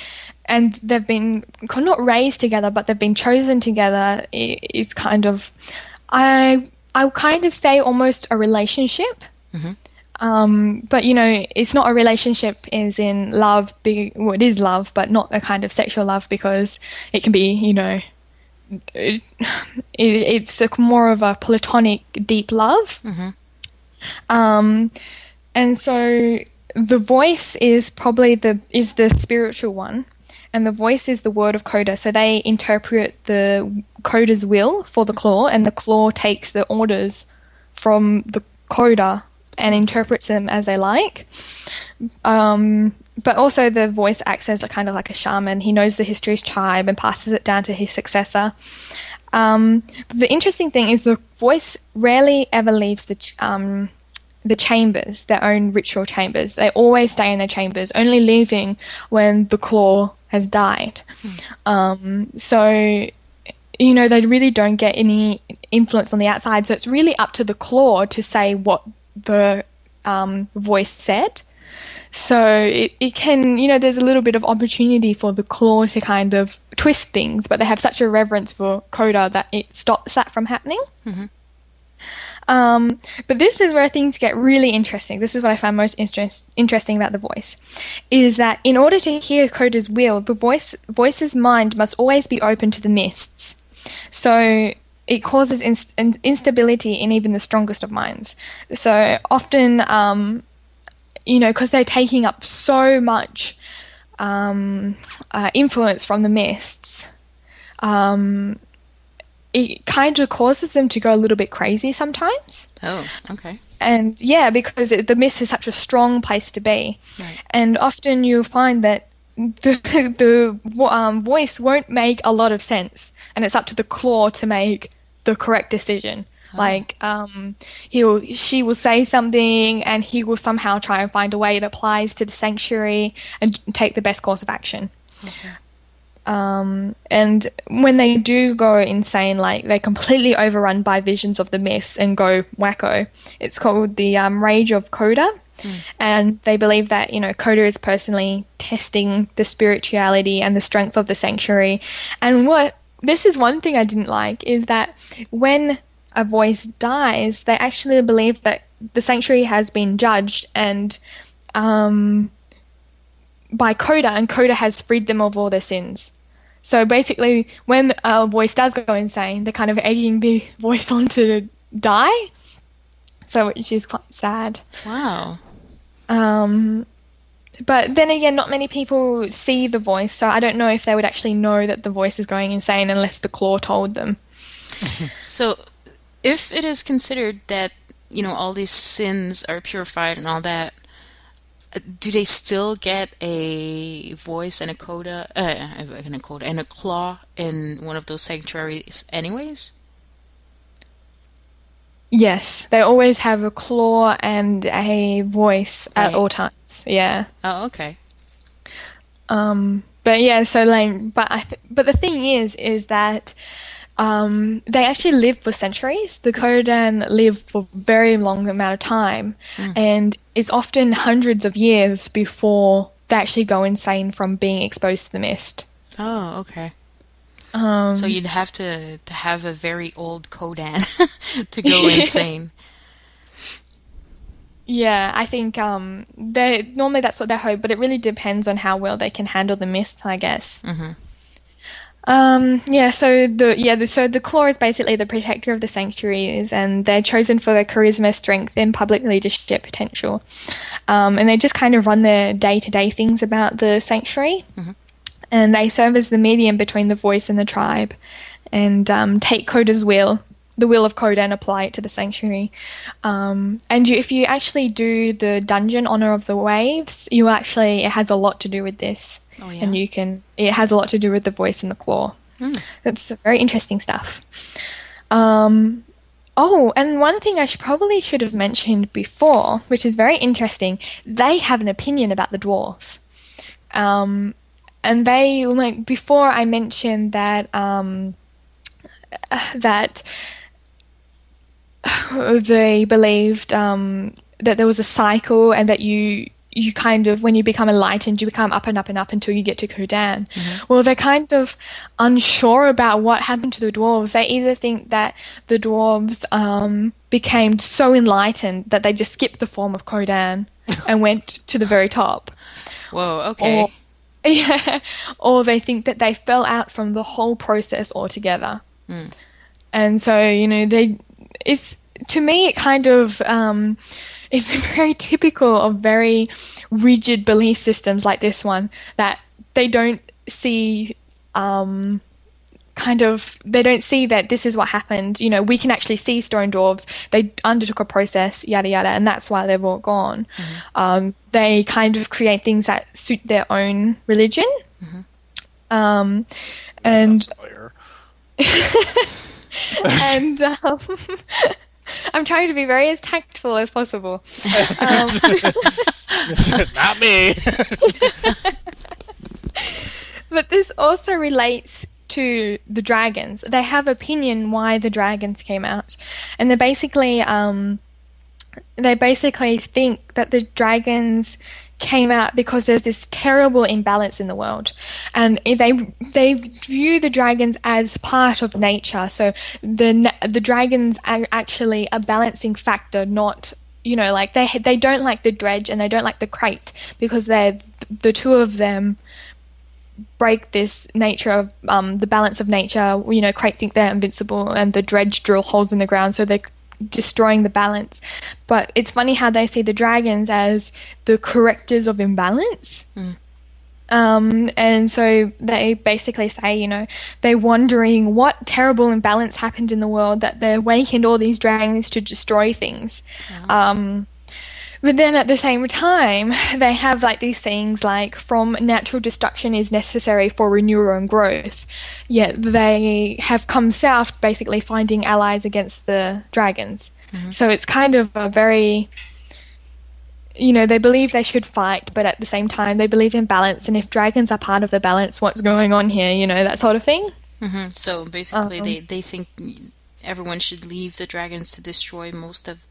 and they've been not raised together, but they've been chosen together. It's kind of, I kind of say almost a relationship. But it's not a relationship as in love. Well, it is love, but not a kind of sexual love, because it can be, it's more of a platonic, deep love. And so the voice is probably the spiritual one, and the voice is the word of Koda. So they interpret the Koda's will for the claw, and the claw takes the orders from the Koda and interprets them as they like. But also the voice acts as a kind of like a shaman. He knows the history of his tribe and passes it down to his successor. The interesting thing is the voice rarely ever leaves the chambers, their own ritual chambers. They always stay in their chambers, only leaving when the claw has died. So, they really don't get any influence on the outside. So it's really up to the claw to say what the voice said. So it can, there's a little bit of opportunity for the claw to kind of twist things, but they have such a reverence for Koda that it stops that from happening. But this is where things get really interesting. This is what I find most interesting about the voice, is that in order to hear Koda's will, the voice's mind must always be open to the mists. So it causes instability in even the strongest of minds. So often, because they're taking up so much influence from the mists, it kind of causes them to go a little bit crazy sometimes. Oh, okay. And yeah, because the mist is such a strong place to be. Right. And often you'll find that the voice won't make a lot of sense, and it's up to the claw to make the correct decision. Like, she will say something, and he will somehow try and find a way it applies to the sanctuary and take the best course of action. Okay. And when they do go insane, like they're completely overrun by visions of the mist and go wacko, it's called the rage of Koda. And they believe that, Koda is personally testing the spirituality and the strength of the sanctuary. And this is one thing I didn't like, is that when a voice dies, they actually believe that the sanctuary has been judged and by Koda, and Koda has freed them of all their sins. So basically, when a voice does go insane, they're kind of egging the voice on to die. So, which is quite sad. Wow. But then again, not many people see the voice, so I don't know if they would actually know that the voice is going insane unless the claw told them. So, if it is considered that, all these sins are purified and all that, do they still get a voice and a coda, and a claw in one of those sanctuaries anyways? Yes, they always have a claw and a voice at all times. Yeah. Oh, okay. But yeah, so but the thing is that they actually live for centuries. The Kodan live for a very long amount of time, and it's often hundreds of years before they actually go insane from being exposed to the mist. Oh, okay. So you'd have to have a very old Kodan to go insane. Yeah, I think normally that's what they hope, but it really depends on how well they can handle the mist, I guess. So the claw is basically the protector of the sanctuaries, and they're chosen for their charisma, strength, and public leadership potential. And they just kind of run their day-to-day things about the sanctuary. And they serve as the medium between the voice and the tribe, and take Koda's will, the will of Koda, and apply it to the sanctuary. If you actually do the dungeon Honor of the Waves, it has a lot to do with this. Oh, yeah. And it has a lot to do with the voice and the claw. That's very interesting stuff. And one thing I probably should have mentioned before, which is very interesting, they have an opinion about the dwarves. And they, before I mentioned that they believed that there was a cycle, and that you kind of, when you become enlightened, you become up and up and up until you get to Kodan. Well, they're kind of unsure about what happened to the dwarves. They either think that the dwarves became so enlightened that they just skipped the form of Kodan and went to the very top. Whoa, okay. Or they think that they fell out from the whole process altogether. And so, to me, it kind of, it's very typical of very rigid belief systems like this one, that they don't see, they don't see that this is what happened. We can actually see stone dwarves. They undertook a process, yada, yada, and that's why they've all gone. They kind of create things that suit their own religion. And and I'm trying to be very as tactful as possible. Not me. But this also relates to the dragons. They have opinion why the dragons came out, and they basically think that the dragons came out because there's this terrible imbalance in the world, and they view the dragons as part of nature. So the dragons are actually a balancing factor, not they don't like the dredge and they don't like the crate, because the two of them break this nature of the balance of nature. Crate think they're invincible, and the dredge drill holes in the ground, so they're destroying the balance. But it's funny how they see the dragons as the correctors of imbalance. And so they basically say, they're wondering what terrible imbalance happened in the world that they awakened all these dragons to destroy things. But then at the same time, they have these sayings like, from natural destruction is necessary for renewal and growth. Yet they have come south basically finding allies against the dragons. So it's kind of a very, they believe they should fight, but at the same time they believe in balance, and if dragons are part of the balance, what's going on here, that sort of thing. So basically they think everyone should leave the dragons to destroy most of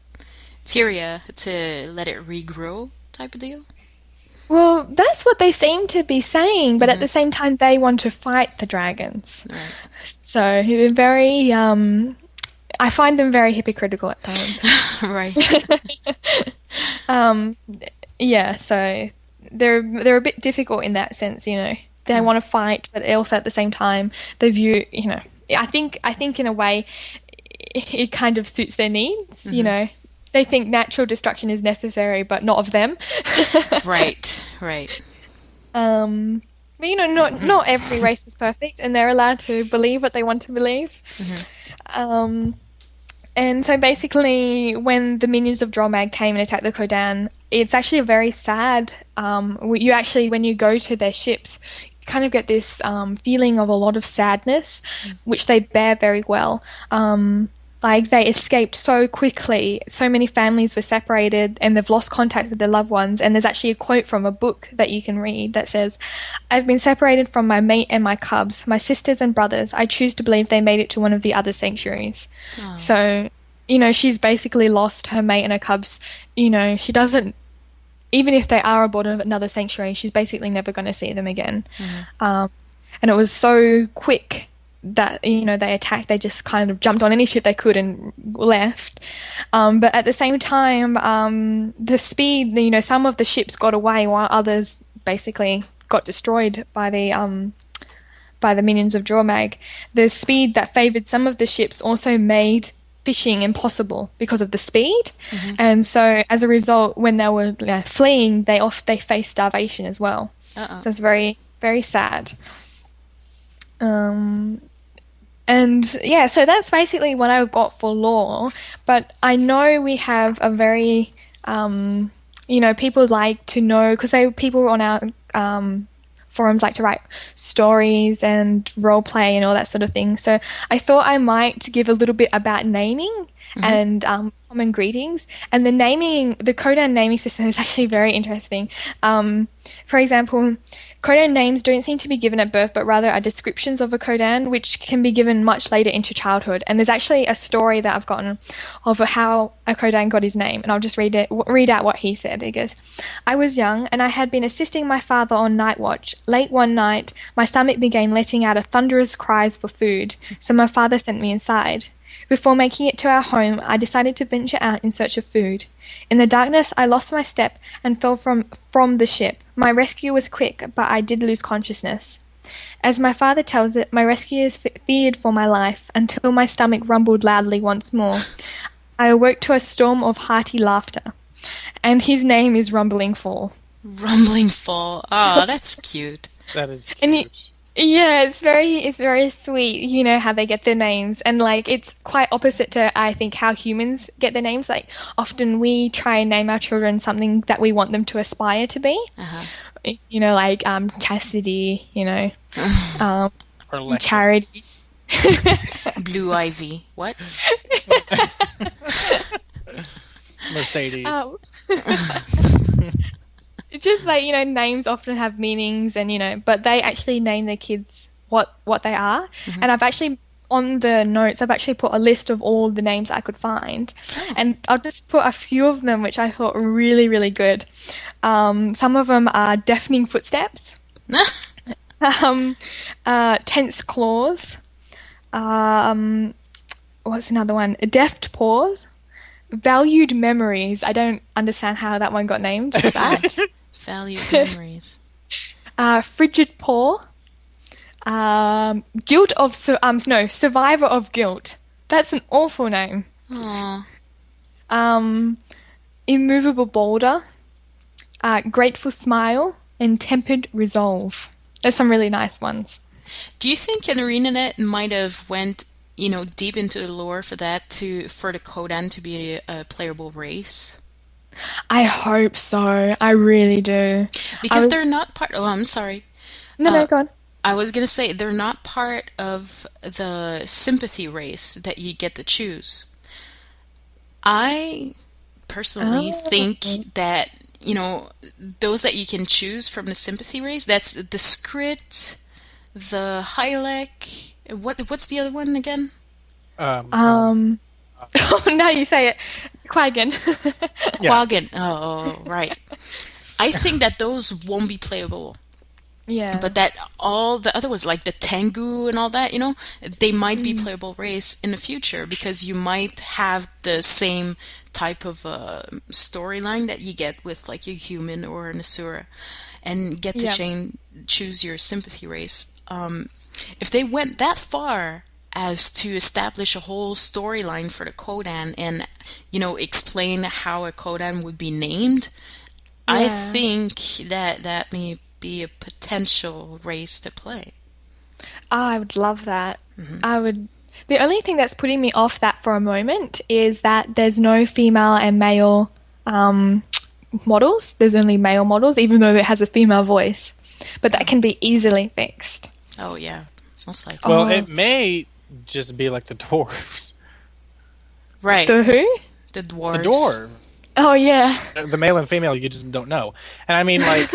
Tyria to let it regrow, type of deal? Well, that's what they seem to be saying, but at the same time they want to fight the dragons. Right. So they're very, I find them very hypocritical at times. Right. So they're a bit difficult in that sense, They want to fight, but also at the same time they view, I think in a way it kind of suits their needs, They think natural destruction is necessary, but not of them. Right. But not every race is perfect, and they're allowed to believe what they want to believe. And so basically, when the minions of Dromag came and attacked the Kodan, it's actually a very sad. When you go to their ships, you kind of get this feeling of a lot of sadness, which they bear very well. They escaped so quickly. So many families were separated and they've lost contact with their loved ones. And there's actually a quote from a book that you can read that says, "I've been separated from my mate and my cubs, my sisters and brothers. I choose to believe they made it to one of the other sanctuaries." Oh. So, she's basically lost her mate and her cubs. She doesn't, even if they are aboard another sanctuary, she's basically never going to see them again. And it was so quick that they attacked. They just kind of jumped on any ship they could and left. But at the same time, the speed, some of the ships got away while others basically got destroyed by the minions of Dromag. The speed that favored some of the ships also made fishing impossible because of the speed. And so as a result, when they were fleeing, they faced starvation as well. So it's very, very sad. So that's basically what I've got for lore. But I know we have a very, people like to know, because people on our forums like to write stories and role play and all that sort of thing. So I thought I might give a little bit about naming and common greetings. And the Kodan naming system is actually very interesting. For example, Kodan names don't seem to be given at birth, but rather are descriptions of a Kodan, which can be given much later into childhood. And there's actually a story that I've gotten of how a Kodan got his name, and I'll just read out what he said. It goes, "I was young, and I had been assisting my father on night watch. Late one night, my stomach began letting out a thunderous cries for food, so my father sent me inside. Before making it to our home, I decided to venture out in search of food. In the darkness, I lost my step and fell from the ship. My rescue was quick, but I did lose consciousness. As my father tells it, my rescuers feared for my life until my stomach rumbled loudly once more. I awoke to a storm of hearty laughter. And his name is Rumbling Fall." Rumbling Fall. Oh, that's cute. That is cute. And yeah, it's very sweet, you know, how they get their names. And, like, it's quite opposite to, I think, how humans get their names. Like, often we try and name our children something that we want them to aspire to be. You know, like Chastity, you know, or Charity. Blue Ivy. What? Mercedes. It's just like, you know, names often have meanings, and, you know, but they actually name their kids what they are. And I've actually, on the notes, I've actually put a list of all the names I could find. And I'll just put a few of them which I thought were really, really good. Some of them are Deafening Footsteps, Tense Claws, what's another one? Deft Paws, Valued Memories. I don't understand how that one got named, that. Valued Memories. Frigid Paw, Survivor of Guilt. That's an awful name. Aww. Immovable Boulder, Grateful Smile, and Tempered Resolve. There's some really nice ones. Do you think ArenaNet might have went, you know, deep into the lore for that for the Kodan to be a playable race? I hope so. I really do. Because they're not part... Oh, I'm sorry. No, go on. I was going to say, they're not part of the sympathy race that you get to choose. I personally think that, you know, those that you can choose from the sympathy race, that's the Skrit, the Hylek... What's the other one again? Now you say it. Quagan. Quagan. Oh, right. I think that those won't be playable. Yeah. But that all the other ones, like the Tengu and all that, you know, they might be playable race in the future, because you might have the same type of storyline that you get with, like, your human or an Asura, and get to choose your sympathy race. If they went that far as to establish a whole storyline for the Kodan and, you know, explain how a Kodan would be named, I think that may be a potential race to play. I would love that. I would. The only thing that's putting me off that for a moment is that there's no female and male models. There's only male models, even though it has a female voice. But that can be easily fixed. Oh, yeah. Most likely. Well, it may just be like the dwarves. Right. The who? The dwarves. The dwarf. Oh, yeah. The male and female, you just don't know. And I mean, like,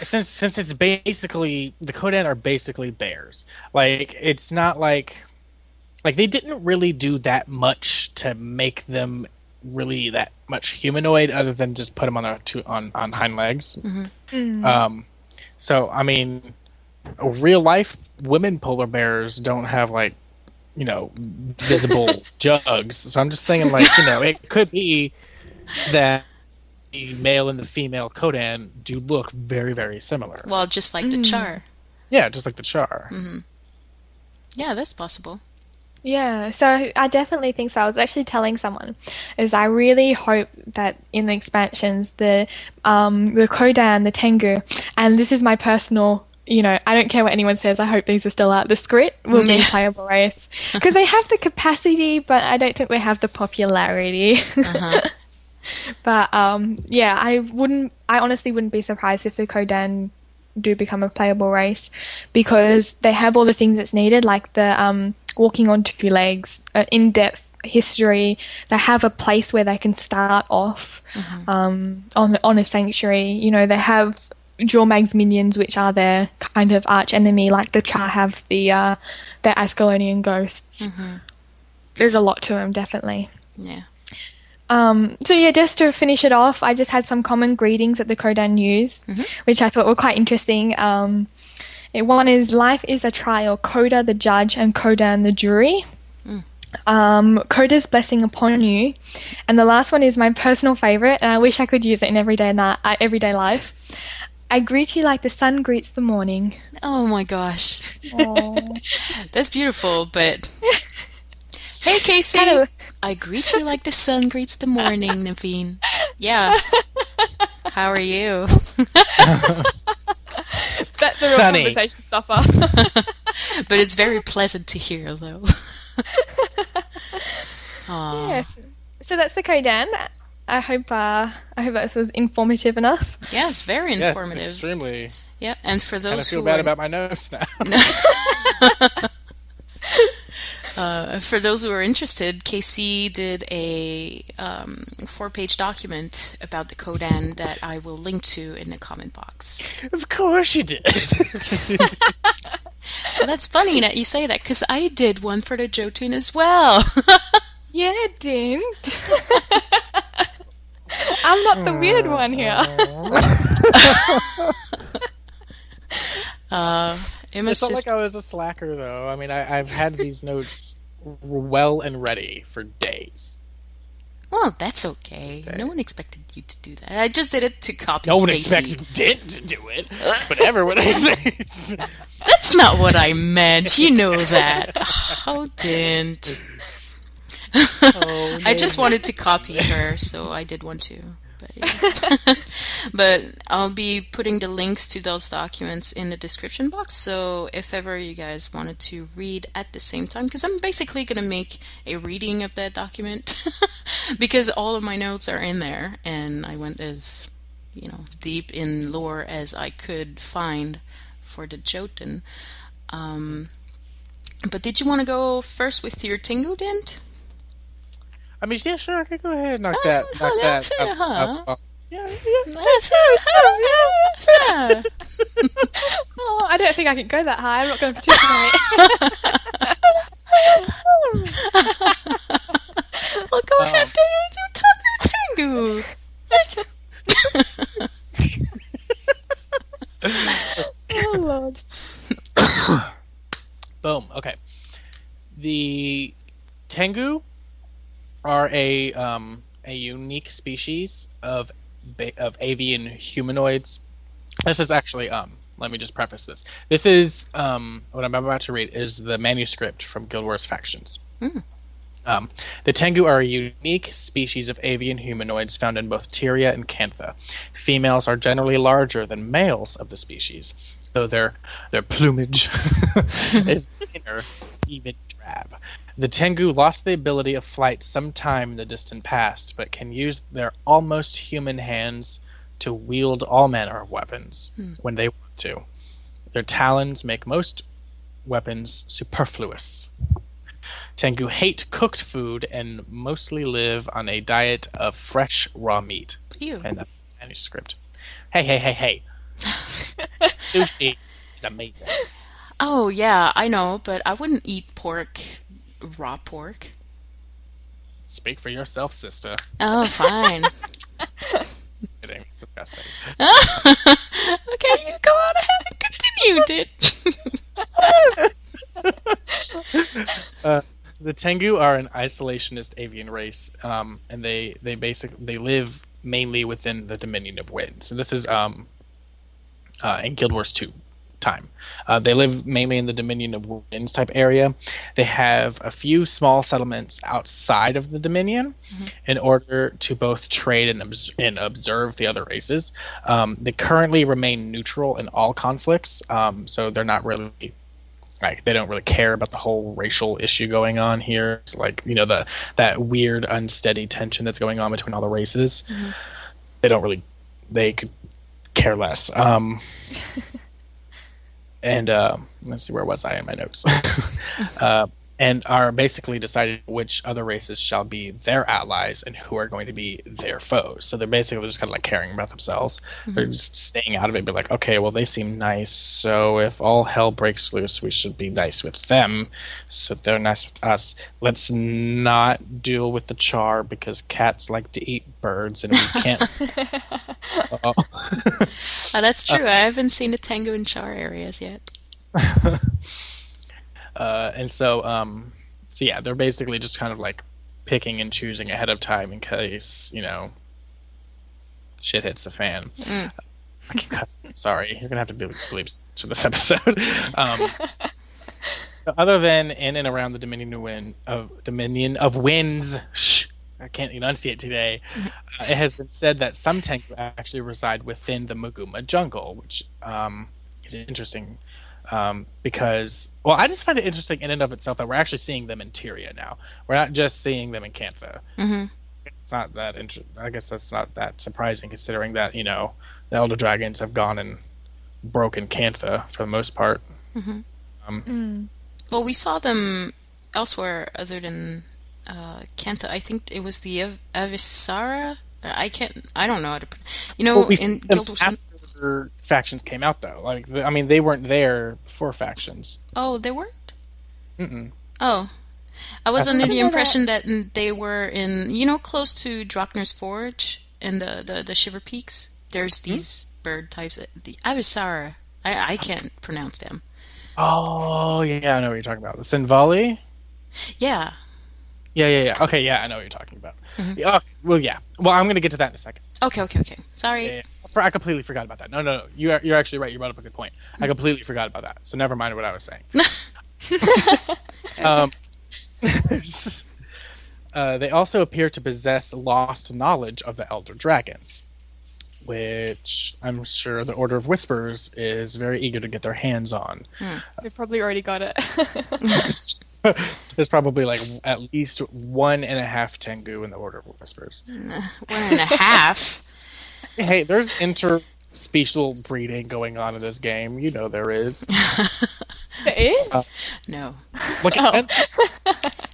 since it's basically, the Kodan are basically bears. Like, it's not like they didn't really do that much to make them really that much humanoid, other than just put them on hind legs. So, I mean, real life women polar bears don't have, like, you know, visible jugs. So I'm just thinking, like, you know, it could be that the male and the female Kodan do look very, very similar. Well, just like the Char. Yeah, just like the Char. Yeah, that's possible. Yeah, so I definitely think so. I was actually telling someone, is I really hope that in the expansions, the Kodan, the Tengu, and this is my personal, you know, I don't care what anyone says, I hope these are still out, the Skrit will be a playable race. Because they have the capacity, but I don't think they have the popularity. But, yeah, I honestly wouldn't be surprised if the Kodan do become a playable race, because they have all the things that's needed, like the walking on two legs, in-depth history. They have a place where they can start off on a sanctuary. You know, they have Jormag's minions, which are their kind of arch enemy, like the Char have their Ascalonian ghosts. There's a lot to them, definitely. Yeah. So yeah, just to finish it off, I just had some common greetings that the Kodan use, which I thought were quite interesting. One is life is a trial, Koda the judge and Kodan the jury. Koda's blessing upon you. And the last one is my personal favorite, and I wish I could use it in everyday life. I greet you like the sun greets the morning. Oh my gosh. That's beautiful, but hey Kaysee, I greet you like the sun greets the morning, Naveen. Yeah. How are you? That's a real conversation stopper. But it's very pleasant to hear, though. Yes. So that's the Kodan. I hope this was informative enough. Yes, very informative. Yes, extremely. Yeah, and for those who feel bad about my notes now. For those who are interested, Kaysee did a 4-page document about the Kodan that I will link to in the comment box. Of course you did. Well, that's funny that you say that, because I did one for the Jotun as well. Yeah, Diint. I'm not the weird one here. It's not like I was a slacker, though. I mean, I've had these notes well and ready for days. Well, that's okay. No one expected you to do that. I just did it to copy No one Kaysee. expected Diint to do it. But everyone expected. That's not what I meant. You know that. Oh, Diint. I just wanted to copy her, so I did one too. But, yeah. But I'll be putting the links to those documents in the description box, so if ever you guys wanted to read at the same time, because I'm basically going to make a reading of that document, because all of my notes are in there, and I went as deep in lore as I could find for the Jotun. But did you want to go first with your Tengu, Diint? I mean, yeah, sure, I could go ahead and knock that. Yeah. Oh, I don't think I can go that high. I'm not going to participate. Well, go ahead, Tengu. Oh, Lord. Boom. Okay. The Tengu are a unique species of avian humanoids. This is actually let me just preface this. This is what I'm about to read is the manuscript from Guild Wars Factions. The Tengu are a unique species of avian humanoids found in both Tyria and Kantha. Females are generally larger than males of the species, though their plumage is thinner, even drab. The Tengu lost the ability of flight sometime in the distant past, but can use their almost human hands to wield all manner of weapons when they want to. Their talons make most weapons superfluous. Tengu hate cooked food and mostly live on a diet of fresh raw meat. Ew. And that's the manuscript. Hey. Sushi is amazing. Oh, yeah, I know, but I wouldn't eat pork. Raw pork. Speak for yourself, sister. Oh, fine. Kidding. It's disgusting. Okay, you go on ahead and continue, Diint. The Tengu are an isolationist avian race, and they live mainly within the Dominion of Wind. So this is in Guild Wars 2 time. They live mainly in the Dominion of Winds type area. They have a few small settlements outside of the Dominion in order to both trade and observe the other races. They currently remain neutral in all conflicts, so they're not really they don't really care about the whole racial issue going on here. It's that weird unsteady tension that's going on between all the races. They could care less. And let's see, where was I in my notes? and are basically deciding which other races shall be their allies and who are going to be their foes. So they're basically just kind of like caring about themselves. They're just staying out of it, but like, okay, well, they seem nice, so if all hell breaks loose, we should be nice with them, so they're nice with us. Let's not deal with the Char because cats like to eat birds and we can't. Oh, that's true. I haven't seen the Tengu and Char areas yet. And so yeah, they're basically just kind of like picking and choosing ahead of time in case, shit hits the fan. I keep cussing. Sorry, you're gonna have to bleep to this episode. So other than in and around the Dominion of Winds, I can't enunciate today. It has been said that some Tengu actually reside within the Maguma jungle, which is interesting. Because, well, I just find it interesting in and of itself that we're actually seeing them in Tyria now. We're not just seeing them in Kantha. It's not that I guess that's not that surprising, considering that the Elder Dragons have gone and broken Kantha for the most part. Well, we saw them elsewhere other than Kantha. I think it was the Avisara. I don't know how to. In Guild Wars. Factions came out though. Like, they weren't there before factions. Oh, they weren't? Mm-mm. Oh. I was under the impression that they were in, close to Drockner's Forge and the Shiver Peaks. There's these bird types, the Avisara. I can't pronounce them. Oh, yeah, I know what you're talking about. The Sinvali? Yeah. Yeah. Okay, yeah, I know what you're talking about. Yeah, well, yeah. Well, I'm going to get to that in a second. Okay. Sorry. Yeah. I completely forgot about that. No. You're actually right. You brought up a good point. I completely forgot about that. So never mind what I was saying. They also appear to possess lost knowledge of the Elder Dragons, which I'm sure the Order of Whispers is very eager to get their hands on. They probably already got it. There's probably like at least 1.5 Tengu in the Order of Whispers. 1.5? Hey, there's interspecial breeding going on in this game. You know there is. There is? No. Look at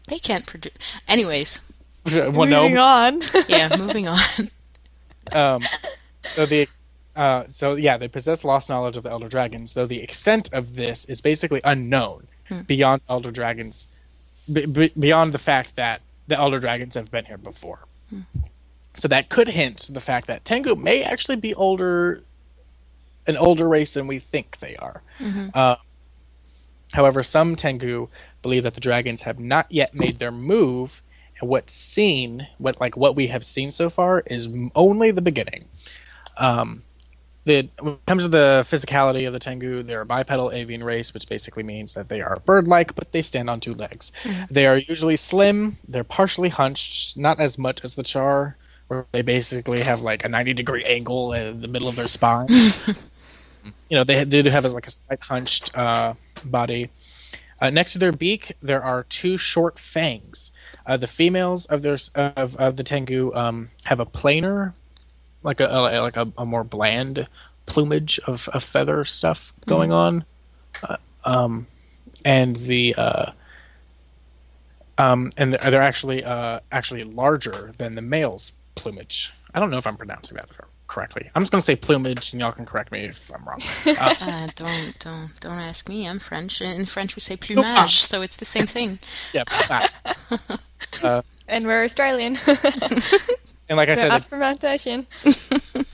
They can't produce. Anyways. Moving on. Yeah, moving on. So they possess lost knowledge of the Elder Dragons, though the extent of this is basically unknown beyond Elder Dragons, beyond the fact that the Elder Dragons have been here before. So that could hint to the fact that Tengu may actually be an older race than we think they are. However, some Tengu believe that the dragons have not yet made their move, and what we have seen so far is only the beginning. When it comes to the physicality of the Tengu, they're a bipedal avian race, which basically means that they are bird-like, but they stand on 2 legs. They are usually slim, they're partially hunched, not as much as the Char, where they basically have like a 90-degree angle in the middle of their spine. They do have like a slight hunched body. Next to their beak, there are 2 short fangs. The females of the Tengu have a plainer, like a more bland plumage of feather stuff going on, and they're actually larger than the males' plumage. I don't know if I'm pronouncing that correctly. I'm just going to say plumage, and y'all can correct me if I'm wrong. Don't ask me. I'm French. In French, we say plumage, so it's the same thing. Yeah. And we're Australian. And like I said, ask pronunciation.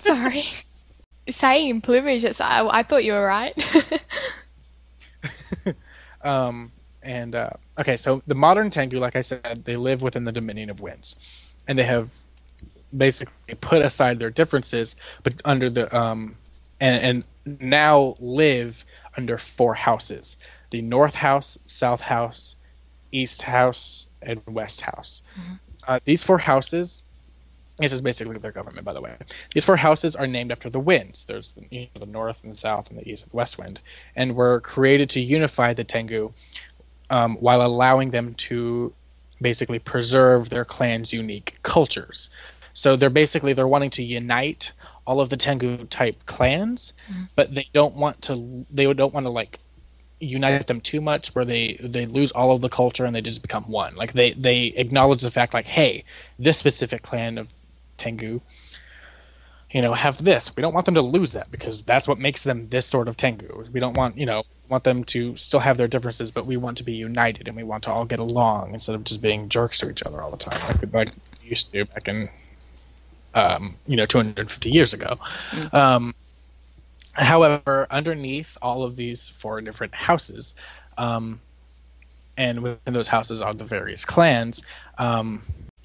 Sorry. Saying plumage, I thought you were right. Okay, so the modern Tengu, like I said, they live within the Dominion of Winds, and they have basically put aside their differences, but under the and now live under 4 houses: the North House, South House, East House, and West House. These 4 houses, this is basically their government, by the way. These 4 houses are named after the winds. There's the North and the South and the East and the West Wind, and were created to unify the Tengu, while allowing them to basically preserve their clan's unique cultures. So they're wanting to unite all of the Tengu type clans, but they don't want to like unite them too much where they lose all of the culture and they just become one. Like they acknowledge the fact like, hey, this specific clan of Tengu, have this. We don't want them to lose that because that's what makes them this sort of Tengu. We don't want, want them to still have their differences, but we want to be united and we want to all get along instead of just being jerks to each other all the time like we used to back in 250 years ago. However, underneath all of these 4 different houses, and within those houses are the various clans,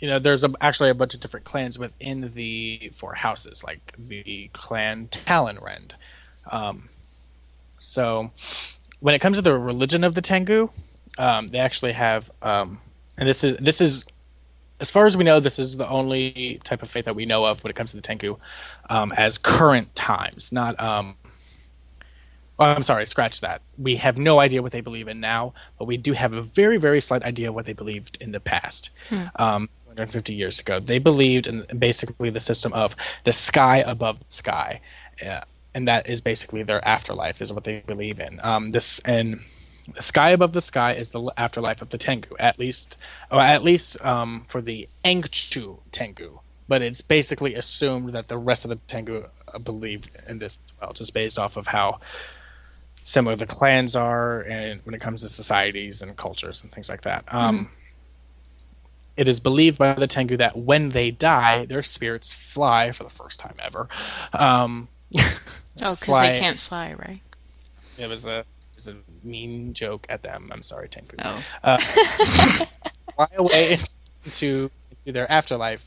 there's actually a bunch of different clans within the 4 houses, like the clan Talonrend. So when it comes to the religion of the Tengu, they actually have, and this is, as far as we know, this is the only type of faith that we know of when it comes to the Tengu, as current times. Not, I'm sorry, scratch that. We have no idea what they believe in now, but we do have a very, very slight idea of what they believed in the past. 250 years ago, they believed in basically the system of the sky above the sky, and that is basically their afterlife, is what they believe in. The sky above the sky is the afterlife of the Tengu, at least for the Engchu Tengu. But it's basically assumed that the rest of the Tengu believe in this as well, just based off of how similar the clans are, and when it comes to societies and cultures and things like that. It is believed by the Tengu that when they die, their spirits fly for the first time ever. Because they can't fly, right? It was a mean joke at them. I'm sorry, Tengu. Oh. Fly away into their afterlife,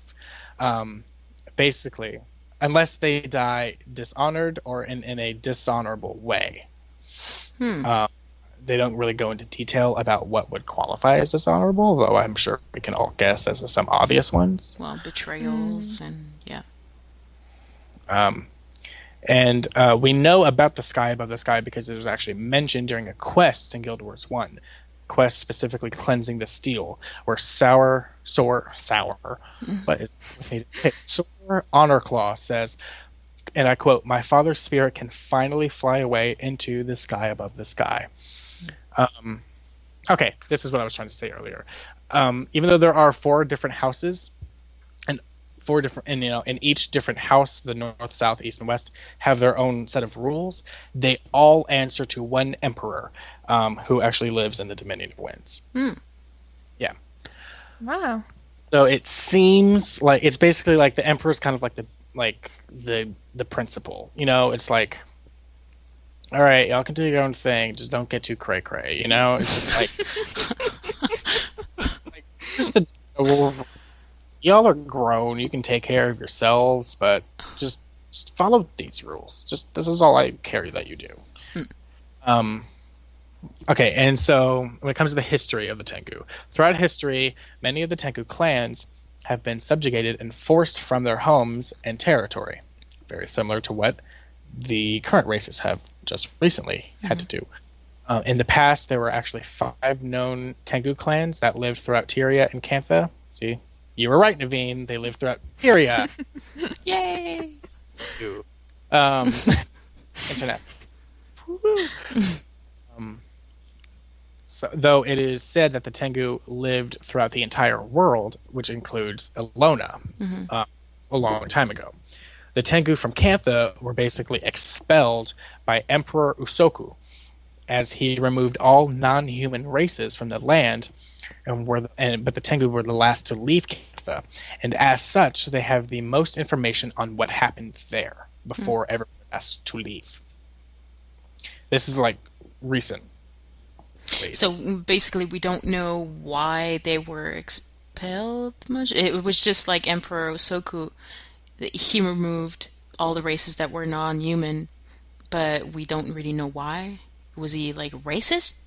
basically, unless they die dishonored or in a dishonorable way. They don't really go into detail about what would qualify as dishonorable, though I'm sure we can all guess as to some obvious ones. Well, betrayals and yeah. And we know about the sky above the sky because it was actually mentioned during a quest in Guild Wars 1. Quest specifically cleansing the steel, where Sour Honor Claw says, and I quote, "My father's spirit can finally fly away into the sky above the sky." Okay, this is what I was trying to say earlier. Even though there are 4 different houses, and in each different house, the north, south, east, and west have their own set of rules. They all answer to one emperor, who actually lives in the Dominion of Winds. Yeah. Wow. So it seems like it's basically like the emperor's kind of like the principal. It's like, all right, y'all can do your own thing, just don't get too cray cray. It's just like, just y'all are grown, you can take care of yourselves, but just follow these rules. This is all I care that you do. Okay, and so when it comes to the history of the Tengu, throughout history, many of the Tengu clans have been subjugated and forced from their homes and territory, very similar to what the current races have just recently had to do. In the past, there were actually 5 known Tengu clans that lived throughout Tyria and Kantha. See, you were right, Naveen. They lived throughout Tyria. Yay! Internet. So, though it is said that the Tengu lived throughout the entire world, which includes Elona, a long time ago. The Tengu from Kantha were basically expelled by Emperor Usoku, as he removed all non-human races from the land, but the Tengu were the last to leave Kantha, and as such, they have the most information on what happened there before everyone asked to leave. This is like recent. So basically, we don't know why they were expelled much. It was just like Emperor Usoku. He removed all the races that were non-human, but we don't really know why. Was he like racist?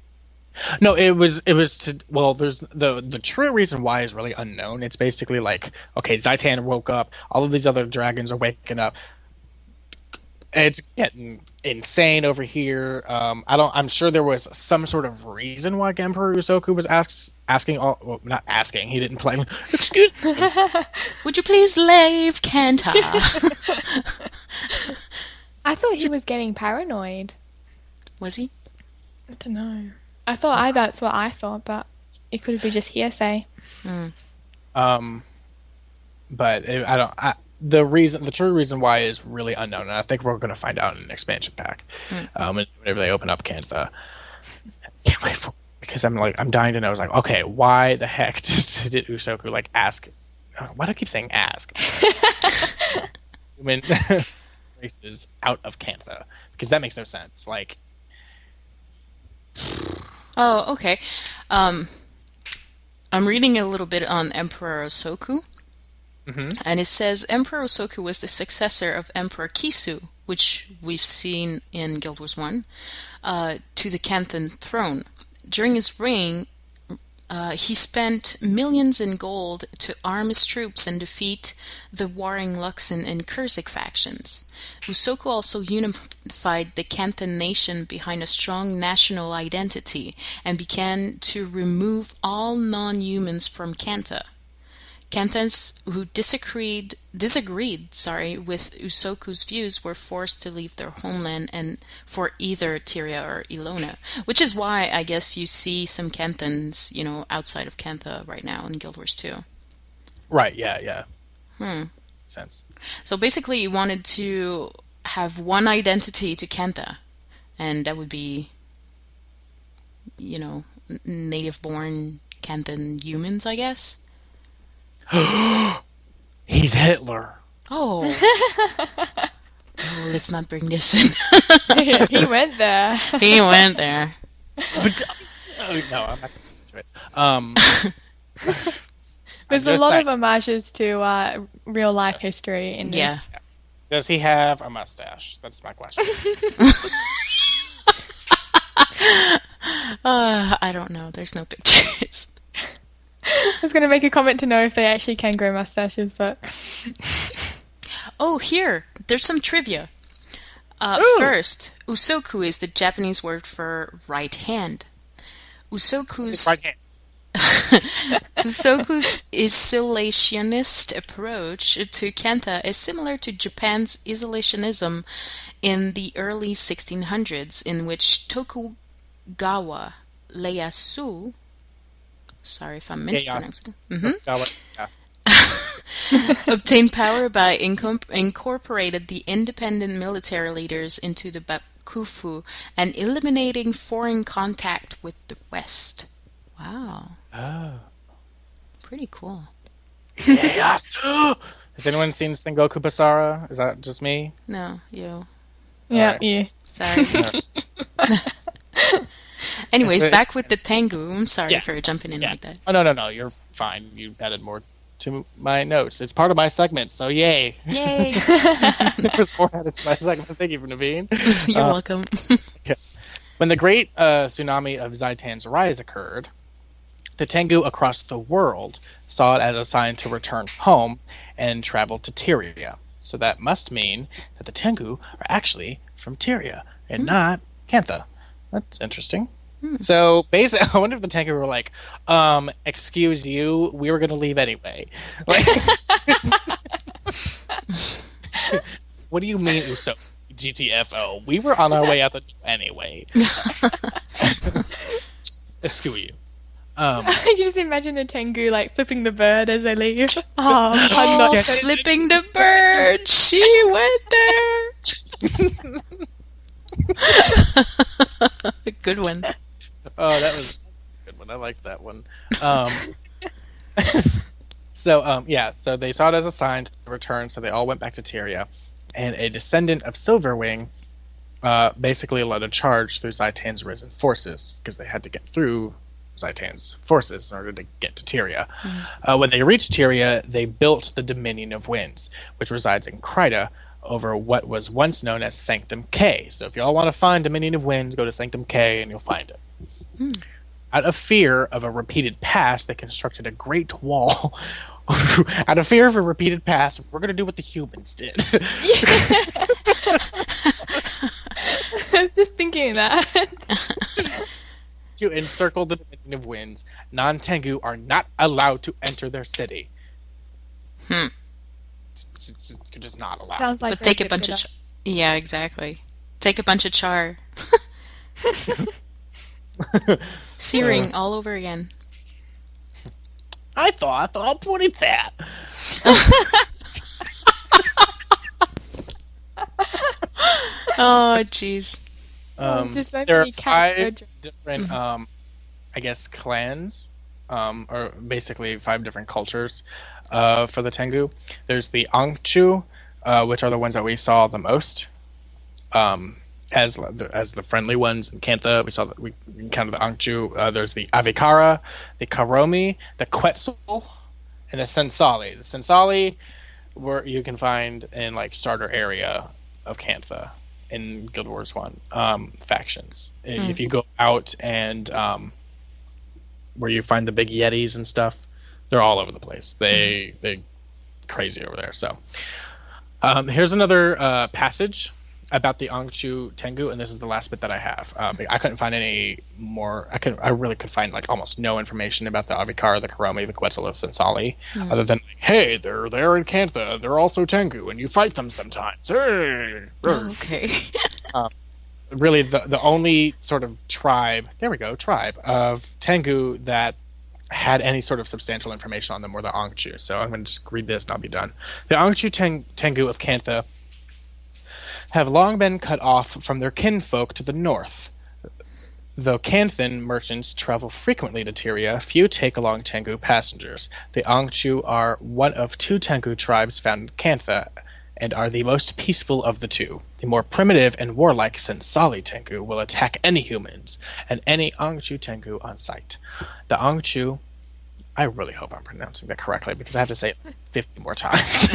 No, it was to, well, there's the true reason why is really unknown. It's basically like, okay, Zaitan woke up, all of these other dragons are waking up. It's getting insane over here. I'm sure there was some sort of reason why Emperor Usoku was asking all, well, not asking, he didn't play. Excuse me. Would you please leave Kanta? I thought he was getting paranoid. Was he? I don't know. I thought that's what I thought, but it could be just hearsay. But the true reason why is really unknown, and I think we're going to find out in an expansion pack. Whenever they open up Kantha. Can't wait for, because I'm dying to know. I was like, okay, why the heck did Usoku ask? Why do I keep saying ask? Human races out of Kantha, because that makes no sense. Oh, okay. I'm reading a little bit on Emperor Osoku. And it says Emperor Osoku was the successor of Emperor Kisu, which we've seen in Guild Wars 1, to the Kanthan throne. During his reign, he spent millions in gold to arm his troops and defeat the warring Luxan and Kurzik factions. Usoku also unified the Kanthan nation behind a strong national identity and began to remove all non-humans from Kantha. Kanthans who disagreed with Usoku's views were forced to leave their homeland and for either Tyria or Ilona, which is why I guess you see some Kanthans, outside of Kantha right now in Guild Wars 2. Right, yeah. Sense. So basically you wanted to have one identity to Kantha, and that would be, native-born Kanthan humans, I guess? He's Hitler. Oh. Let's not bring this in. He went there. He went there. But, no, I'm not going to it. There's a lot of homages to real life history in this. Yeah. Does he have a mustache? That's my question. I don't know. There's no pictures. I was going to make a comment to know if they actually can grow mustaches, but... Oh, here! There's some trivia. First, Usoku is the Japanese word for right hand. Usoku's isolationist approach to Kantha is similar to Japan's isolationism in the early 1600s, in which Tokugawa Ieyasu, sorry if I'm mispronouncing, obtained power by incorporated the independent military leaders into the Bakufu and eliminating foreign contact with the West. Wow. Oh. Pretty cool. Ieyasu! Has anyone seen Sengoku Basara? Is that just me? No, you. Yeah, right. you. Sorry. Anyways, back with the Tengu. I'm sorry for jumping in like that. Oh, no. You're fine. You added more to my notes. It's part of my segment, so yay. Yay. There's more added to my segment. Thank you, Naveen. You're welcome. When the great tsunami of Zaitan's rise occurred, the Tengu across the world saw it as a sign to return home and travel to Tyria. So that must mean that the Tengu are actually from Tyria and not Kantha. That's interesting. So basically, I wonder if the Tengu were like, excuse you, we were going to leave anyway. What do you mean, Uso? GTFO? We were on our way out the door anyway. Eschew you. You just imagine the Tengu flipping the bird as they leave. Oh, flipping the bird! She went there! Good one. Oh, that was a good one. I liked that one. So they saw it as a sign to return, so they all went back to Tyria. And a descendant of Silverwing basically led a charge through Zaitan's risen forces, because they had to get through Zaitan's forces in order to get to Tyria. When they reached Tyria, they built the Dominion of Winds, which resides in Kryta, over what was once known as Sanctum K. So if y'all want to find Dominion of Winds, go to Sanctum K and you'll find it. Out of fear of a repeated past, they constructed a great wall. Out of fear of a repeated past, we're going to do what the humans did. I was just thinking that. To encircle the Dominion of Winds, non-Tengu are not allowed to enter their city. You're just not allowed. Sounds like but take a bunch of... Yeah, exactly. Take a bunch of char. Searing all over again. I thought, what is that? Oh, jeez. There are 5 different, I guess, clans, or basically 5 different cultures for the Tengu. There's the Angchu, which are the ones that we saw the most, as the friendly ones in Kantha. We encountered the Angchu. There's the Avikara, the Karomi, the Quetzal, and the Sensali. The Sensali were you can find in like starter area of Kantha in Guild Wars 1 factions. If you go out and where you find the big yetis and stuff, they're all over the place. They crazy over there. So here's another passage about the Angchu Tengu, and this is the last bit that I have. I couldn't find any more. I really could find like almost no information about the Avikara, the Karomi, the Quetzal, the Sensali, other than like, hey, they're there in Kantha. They're also Tengu, and you fight them sometimes. Hey! Oh, okay. Really, the only sort of tribe of Tengu that had any sort of substantial information on them were the Angchu. So I'm going to just read this and I'll be done. The Angchu Tengu of Kantha have long been cut off from their kinfolk to the north. Though Kanthan merchants travel frequently to Tyria, few take along Tengu passengers. The Angchu are one of 2 Tengu tribes found in Kantha, and are the most peaceful of the 2. The more primitive and warlike Sensali Tengu will attack any humans, and any Angchu Tengu on sight. The Angchu... I really hope I'm pronouncing that correctly, because I have to say it 50 more times.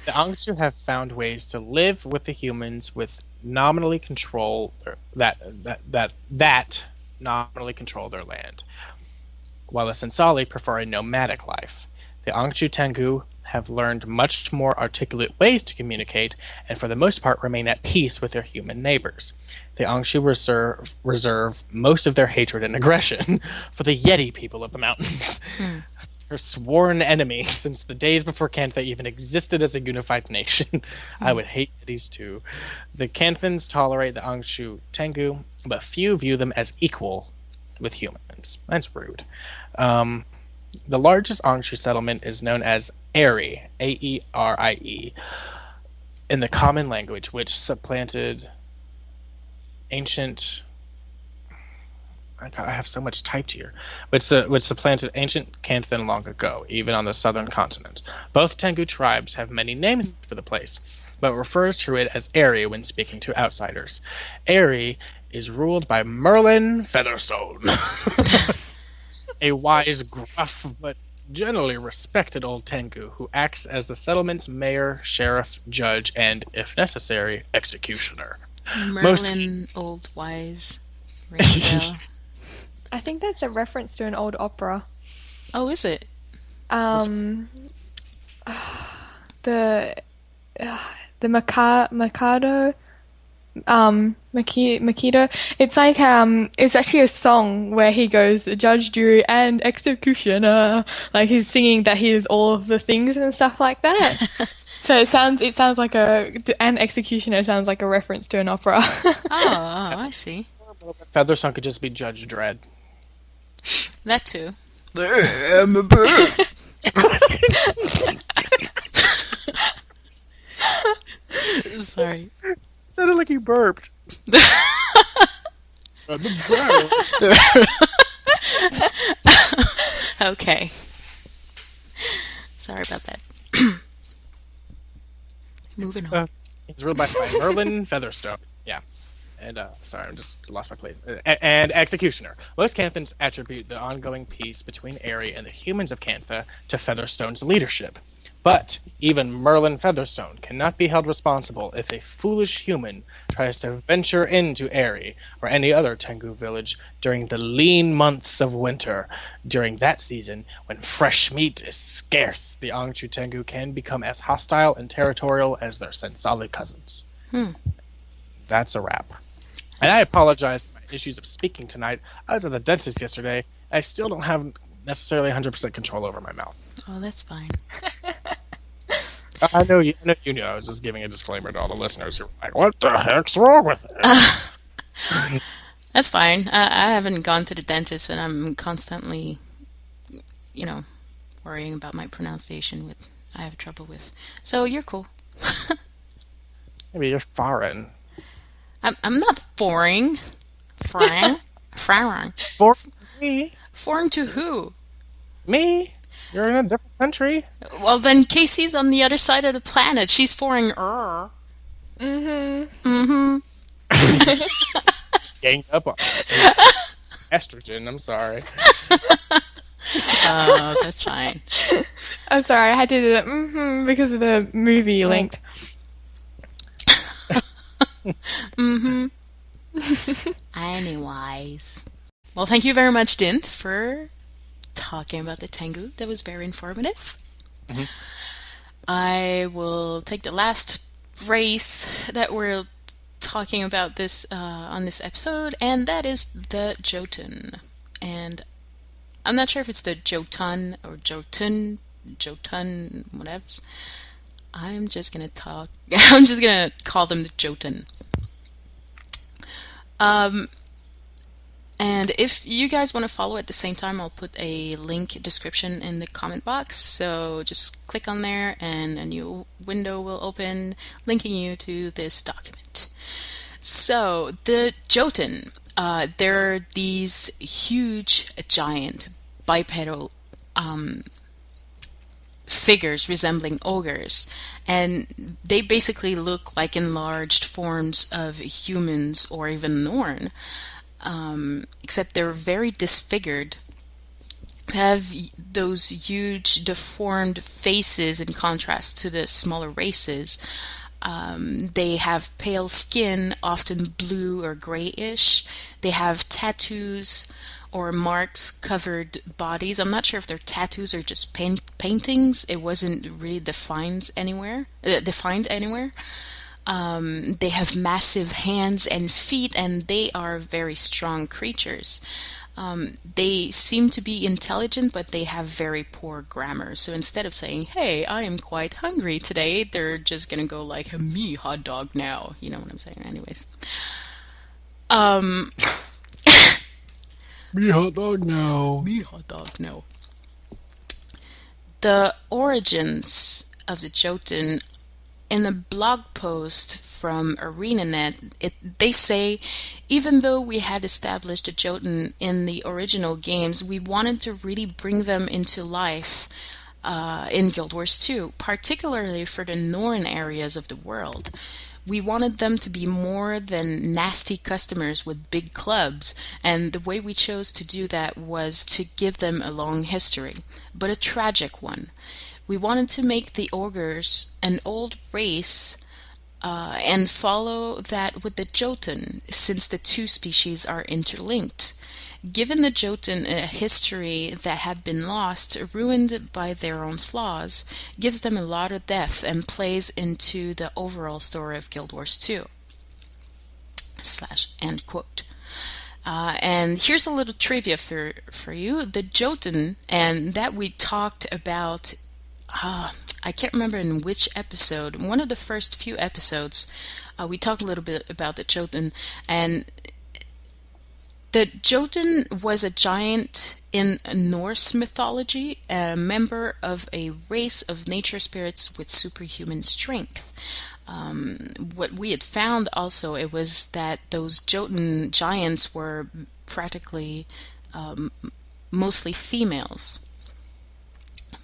The Angchu have found ways to live with the humans with nominally control that nominally control their land, while the Sensali prefer a nomadic life. The Angchu Tengu have learned much more articulate ways to communicate, and for the most part remain at peace with their human neighbors. The Angchu reserve most of their hatred and aggression for the Yeti people of the mountains. Their sworn enemy since the days before Kantha even existed as a unified nation. I would hate Yetis too. The Kanthans tolerate the Angchu Tengu, but few view them as equal with humans. That's rude. The largest Angchu settlement is known as Aerie, A-E-R-I-E, in the common language, which supplanted ancient... I have so much typed here. Which supplanted ancient Kanthan long ago, even on the southern continent. Both Tengu tribes have many names for the place, but refer to it as Aerie when speaking to outsiders. Aerie is ruled by Merlin Featherstone, a wise, gruff, but generally respected old Tengu who acts as the settlement's mayor, sheriff, judge, and, if necessary, executioner. Merlin, old wise. I think that's a reference to an old opera. Oh, is it? The Mikado. Makito. It's like it's actually a song where he goes judge, jury, and executioner. Like he's singing that he is all of the things and stuff like that. So it sounds like and executioner sounds like a reference to an opera. Oh, I see. Featherstone could just be Judge Dredd. That too. Sorry. It sounded like you burped. Okay. Sorry about that. Moving on. It's ruled by Merlin Featherstone. Yeah. And, sorry, I just lost my place. And Executioner. Most Kanthans attribute the ongoing peace between Aerie and the humans of Kantha to Featherstone's leadership. But even Merlin Featherstone cannot be held responsible if a foolish human tries to venture into Aerie or any other Tengu village during the lean months of winter. During that season, when fresh meat is scarce, the Angchu Tengu can become as hostile and territorial as their Sensali cousins. That's a wrap. And I apologize for my issues of speaking tonight. I was at the dentist yesterday. I still don't have necessarily 100% control over my mouth. Oh, that's fine. I know you know. I was just giving a disclaimer to all the listeners who are like, what the heck's wrong with it? That's fine. I haven't gone to the dentist, and I'm constantly, you know, worrying about my pronunciation. I have trouble with. So you're cool. Maybe you're foreign. I'm not foreign. Foreign. Foreign. For me. Foreign to who? Me. You're in a different country. Well, then Casey's on the other side of the planet. She's foreign. Ganged up on estrogen. I'm sorry. Oh, that's fine. I'm sorry, I had to do that because of the movie length. Anyways. Well, thank you very much, Diint, for talking about the Tengu. That was very informative. I will take the last race that we're talking about this on this episode, and that is the Jotun. And I'm not sure if it's the Jotun or Jotun, whatevs. I'm just gonna call them the Jotun. And if you guys want to follow at the same time, I'll put a link description in the comment box. So just click on there and a new window will open linking you to this document. So the Jotun, they're these huge, giant, bipedal figures resembling ogres, and they basically look like enlarged forms of humans or even Norn. Except they're very disfigured, have those huge deformed faces in contrast to the smaller races. They have pale skin, often blue or grayish. They have tattoos or marks covered bodies. I'm not sure if they're tattoos or just paintings. It wasn't really defined anywhere. They have massive hands and feet, and they are very strong creatures. They seem to be intelligent, but they have very poor grammar. So instead of saying, "Hey, I am quite hungry today," they're just gonna go like, "Me hot dog now." You know what I'm saying? Anyways. Me hot dog now. Me hot dog now. The origins of the Jotun. In a blog post from ArenaNet, they say, even though we had established the Jotun in the original games, we wanted to really bring them into life in Guild Wars 2, particularly for the Norn areas of the world. We wanted them to be more than nasty customers with big clubs, and the way we chose to do that was to give them a long history, but a tragic one. We wanted to make the ogres an old race and follow that with the Jotun, since the two species are interlinked. Given the Jotun a history that had been lost, ruined by their own flaws, gives them a lot of depth and plays into the overall story of Guild Wars 2. End quote. And here's a little trivia for you. The Jotun, and that we talked about, I can't remember in which episode, one of the first few episodes, we talked a little bit about the Jotun, and the Jotun was a giant in Norse mythology, a member of a race of nature spirits with superhuman strength. What we had found also, it was that those Jotun giants were practically mostly females.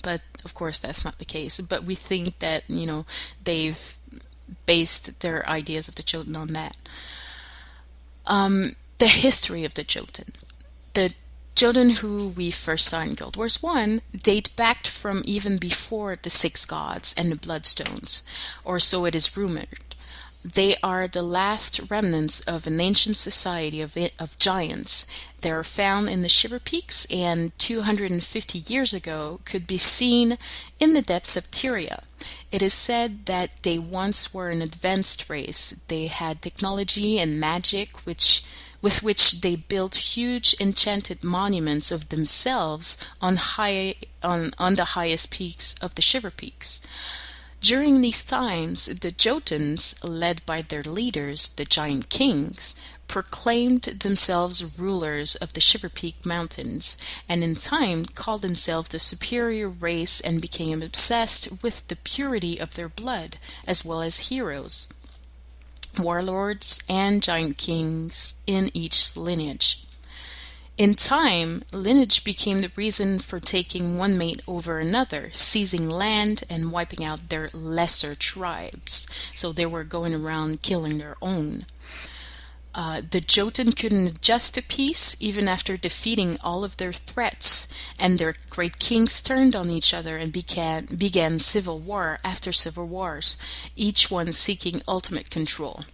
But of course that's not the case. But we think that, they've based their ideas of the Jotun on that. The history of the Jotun. The Jotun who we first saw in Guild Wars 1 date back from even before the Six Gods and the Bloodstones, or so it is rumored. They are the last remnants of an ancient society of giants. They are found in the Shiver Peaks, and 250 years ago could be seen in the depths of Tyria. It is said that they once were an advanced race. They had technology and magic, with which they built huge enchanted monuments of themselves on the highest peaks of the Shiver Peaks. During these times, the Jotuns, led by their leaders, the Giant Kings, proclaimed themselves rulers of the Shiver Peak Mountains, and in time called themselves the superior race and became obsessed with the purity of their blood, as well as heroes, warlords, and giant kings in each lineage. In time, lineage became the reason for taking one mate over another, seizing land and wiping out their lesser tribes. So they were going around killing their own. The Jotun couldn't adjust to peace even after defeating all of their threats, and their great kings turned on each other and began civil war after civil wars, each one seeking ultimate control.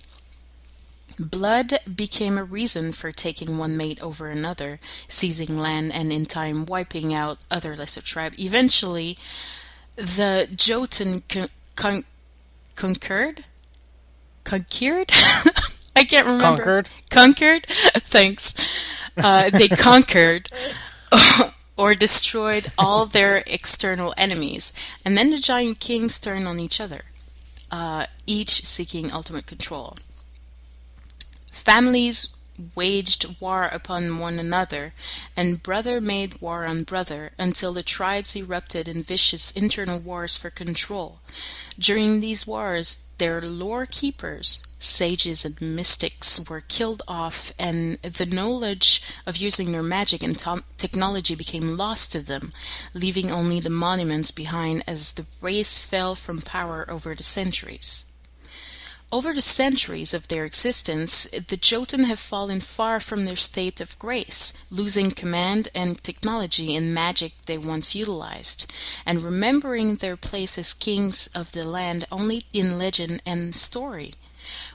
Blood became a reason for taking one mate over another, seizing land, and in time wiping out other lesser tribes. Eventually, the Jotun conquered? I can't remember. Conquered? Thanks. They conquered or destroyed all their external enemies. And then the giant kings turned on each other, each seeking ultimate control. Families waged war upon one another, and brother made war on brother, until the tribes erupted in vicious internal wars for control. During these wars, their lore keepers, sages and mystics, were killed off, and the knowledge of using their magic and technology became lost to them, leaving only the monuments behind as the race fell from power over the centuries. Over the centuries of their existence, the Jotun have fallen far from their state of grace, losing command and technology in magic they once utilized, and remembering their place as kings of the land only in legend and story.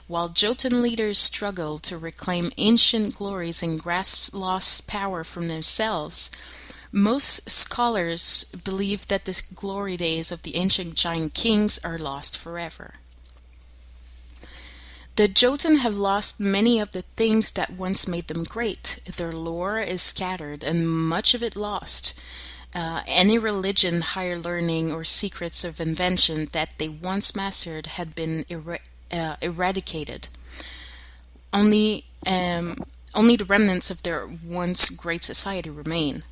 While Jotun leaders struggle to reclaim ancient glories and grasp lost power from themselves, most scholars believe that the glory days of the ancient giant kings are lost forever. The Jotun have lost many of the things that once made them great. Their lore is scattered and much of it lost. Any religion, higher learning, or secrets of invention that they once mastered had been eradicated. Only the remnants of their once great society remain.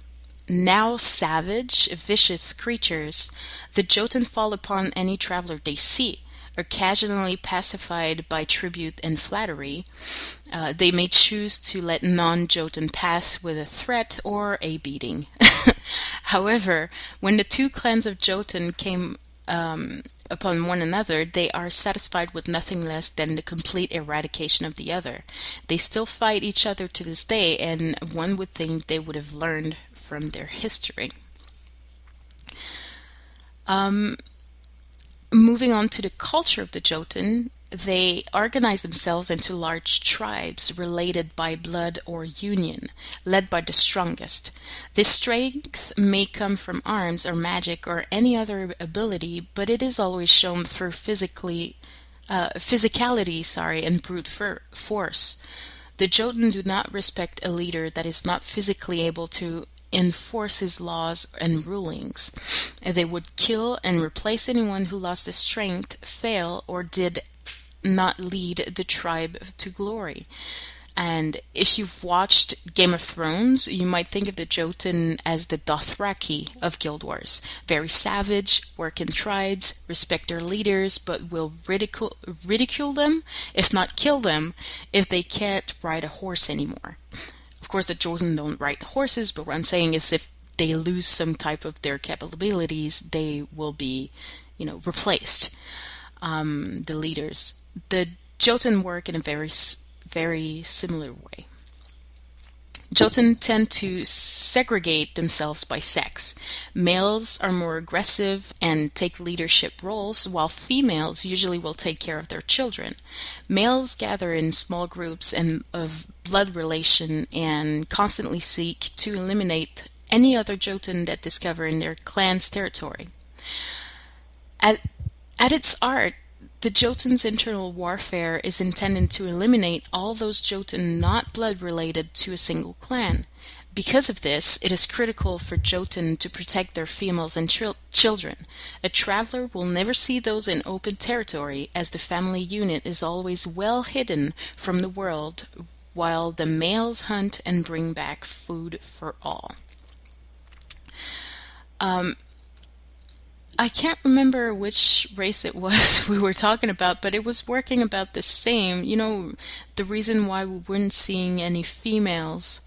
Now savage, vicious creatures, the Jotun fall upon any traveler they see. Occasionally pacified by tribute and flattery, they may choose to let non-Jotun pass with a threat or a beating. However, when the two clans of Jotun came upon one another, they are satisfied with nothing less than the complete eradication of the other. They still fight each other to this day, and one would think they would have learned from their history. Moving on to the culture of the Jotun, they organize themselves into large tribes related by blood or union, led by the strongest. This strength may come from arms or magic or any other ability, but it is always shown through physicality, and brute force. The Jotun do not respect a leader that is not physically able to enforce his laws and rulings. They would kill and replace anyone who lost his strength, fail, or did not lead the tribe to glory. And if you've watched Game of Thrones, you might think of the Jotun as the Dothraki of Guild Wars. Very savage, work in tribes, respect their leaders, but will ridicule them, if not kill them, if they can't ride a horse anymore. Of course, the Jotun don't ride horses, but what I'm saying is if they lose some type of their capabilities, they will be, replaced. The leaders. The Jotun work in a very similar way. Jotun tend to segregate themselves by sex. Males are more aggressive and take leadership roles, while females usually will take care of their children. Males gather in small groups and of blood relation and constantly seek to eliminate any other Jotun that discover in their clan's territory. At its art, the Jotun's internal warfare is intended to eliminate all those Jotun not blood related to a single clan. Because of this, it is critical for Jotun to protect their females and children. A traveler will never see those in open territory, as the family unit is always well hidden from the world, while the males hunt and bring back food for all. I can't remember which race it was we were talking about, but it was working about the same. You know, the reason why we weren't seeing any females.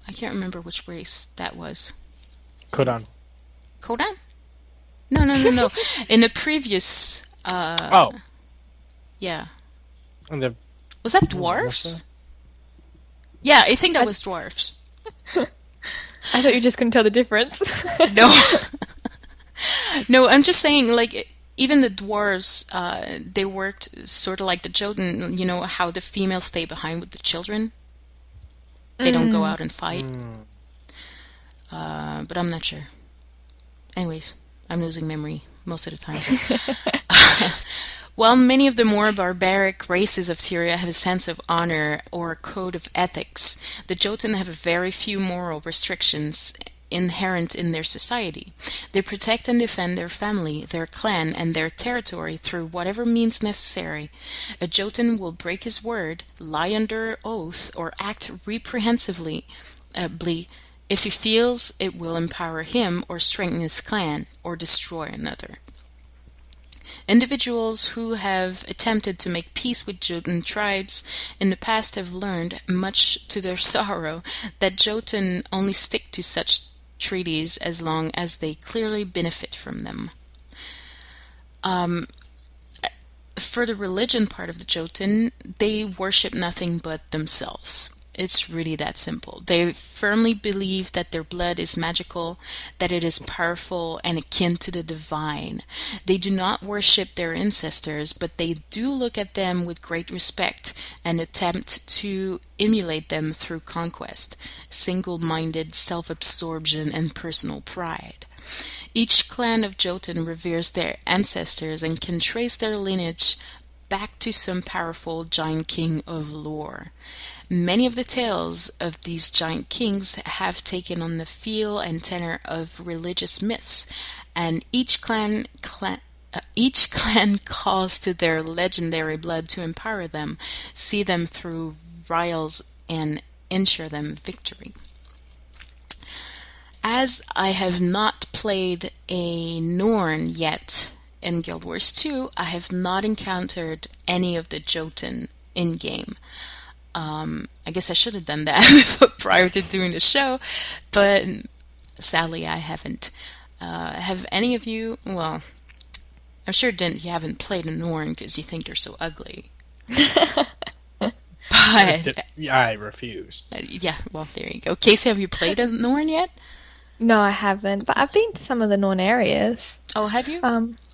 I can't remember which race that was. Kodan. Kodan? No. In the previous... Yeah. Was that dwarves? Yeah, I think that was dwarves. I thought you just couldn't tell the difference. No. No, I'm just saying, like, even the dwarves, they worked sort of like the Jotun, you know, how the females stay behind with the children. They don't go out and fight. But I'm not sure. Anyways, I'm losing memory most of the time. While many of the more barbaric races of Tyria have a sense of honor or a code of ethics, the Jotun have very few moral restrictions inherent in their society. They protect and defend their family, their clan, and their territory through whatever means necessary. A Jotun will break his word, lie under oath, or act reprehensibly if he feels it will empower him or strengthen his clan or destroy another. Individuals who have attempted to make peace with Jotun tribes in the past have learned, much to their sorrow, that Jotun only stick to such treaties as long as they clearly benefit from them. For the religion part of the Jotun, they worship nothing but themselves. It's really that simple. They firmly believe that their blood is magical, that it is powerful and akin to the divine. They do not worship their ancestors, but they do look at them with great respect and attempt to emulate them through conquest, single-minded self-absorption, and personal pride. Each clan of Jotun reveres their ancestors and can trace their lineage back to some powerful giant king of lore. Many of the tales of these giant kings have taken on the feel and tenor of religious myths, and each clan calls to their legendary blood to empower them, see them through trials, and ensure them victory. As I have not played a Norn yet in Guild Wars 2, I have not encountered any of the Jotun in-game. I guess I should have done that prior to doing the show, but sadly I haven't. Have any of you, well, I'm sure you haven't played a Norn because you think they're so ugly. But I refuse. Yeah, well, there you go. Kaysee, have you played a Norn yet? No, I haven't, but I've been to some of the Norn areas. Oh, have you?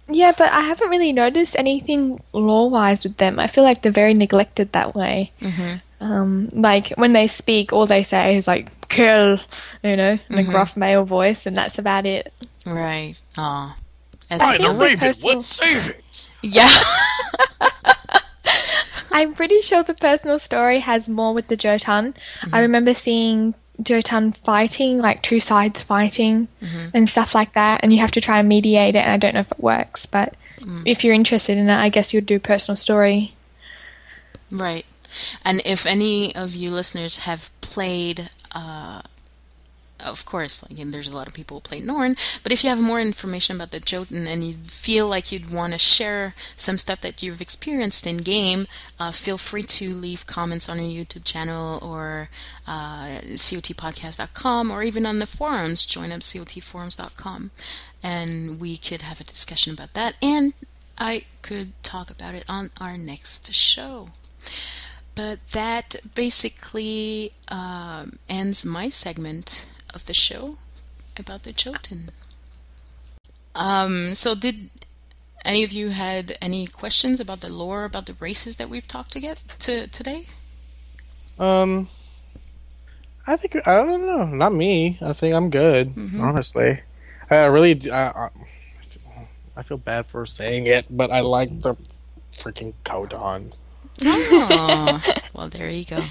Yeah, but I haven't really noticed anything lore-wise with them. I feel like they're very neglected that way. Mm-hmm. Like, when they speak, all they say is, like, kill, in a gruff male voice, and that's about it. Right. Aw. By the Raven, what savings? Yeah. I'm pretty sure the personal story has more with the Jotun. Mm-hmm. I remember seeing Jotun fighting, like two sides fighting and stuff like that, and you have to try and mediate it, and I don't know if it works, but if you're interested in it, I guess you'd do personal story. Right. And if any of you listeners have played, of course, like, and there's a lot of people who play Norn, but if you have more information about the Jotun and you feel like you'd want to share some stuff that you've experienced in game, feel free to leave comments on our YouTube channel or CoTPodcast.com, or even on the forums. Join up CoTforums.com, and we could have a discussion about that, and I could talk about it on our next show. But that basically ends my segment of the show about the Jotun. So did any of you had any questions about the lore, about the races that we've talked today? I don't know. Not me. I think I'm good, honestly. I feel bad for saying it, but I like the freaking Kodan. Oh, well, there you go.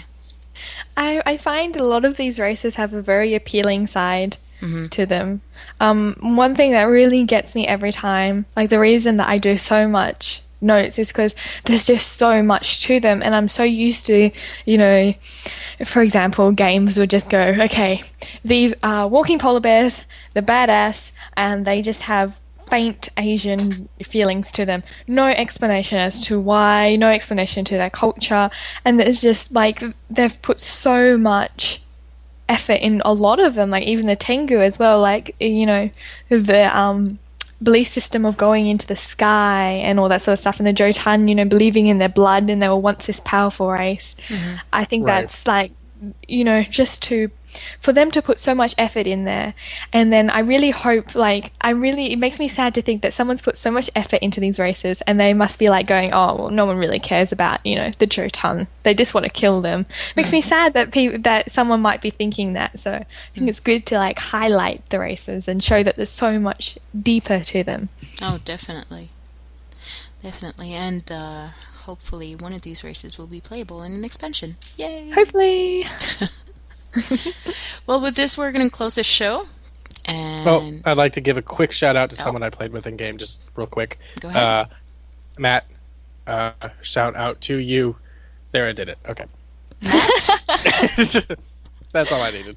I find a lot of these races have a very appealing side to them. One thing that really gets me every time, like the reason that I do so much notes is because there's just so much to them, and I'm so used to, you know, for example, games would just go, okay, these are walking polar bears, they're badass, and they just have faint Asian feelings to them. No explanation as to why, no explanation to their culture, and it's just like they've put so much effort in a lot of them, like even the Tengu as well, like, you know, the belief system of going into the sky and all that sort of stuff, and the Jotun, you know, believing in their blood and they were once this powerful race. I think that's like, you know, just for them to put so much effort in there, and then I really hope, like, it makes me sad to think that someone's put so much effort into these races and they must be like going, oh, well, no one really cares about, you know, the Jotun. They just want to kill them. It makes me sad that that someone might be thinking that. So I think it's good to like highlight the races and show that there's so much deeper to them. Oh, definitely. Definitely. And hopefully one of these races will be playable in an expansion. Yay! Hopefully. Well, with this, we're going to close the show. And Well, I'd like to give a quick shout out to someone I played with in game, just real quick. Go ahead. Matt, shout out to you. There, I did it. Okay. Matt? That's all I needed.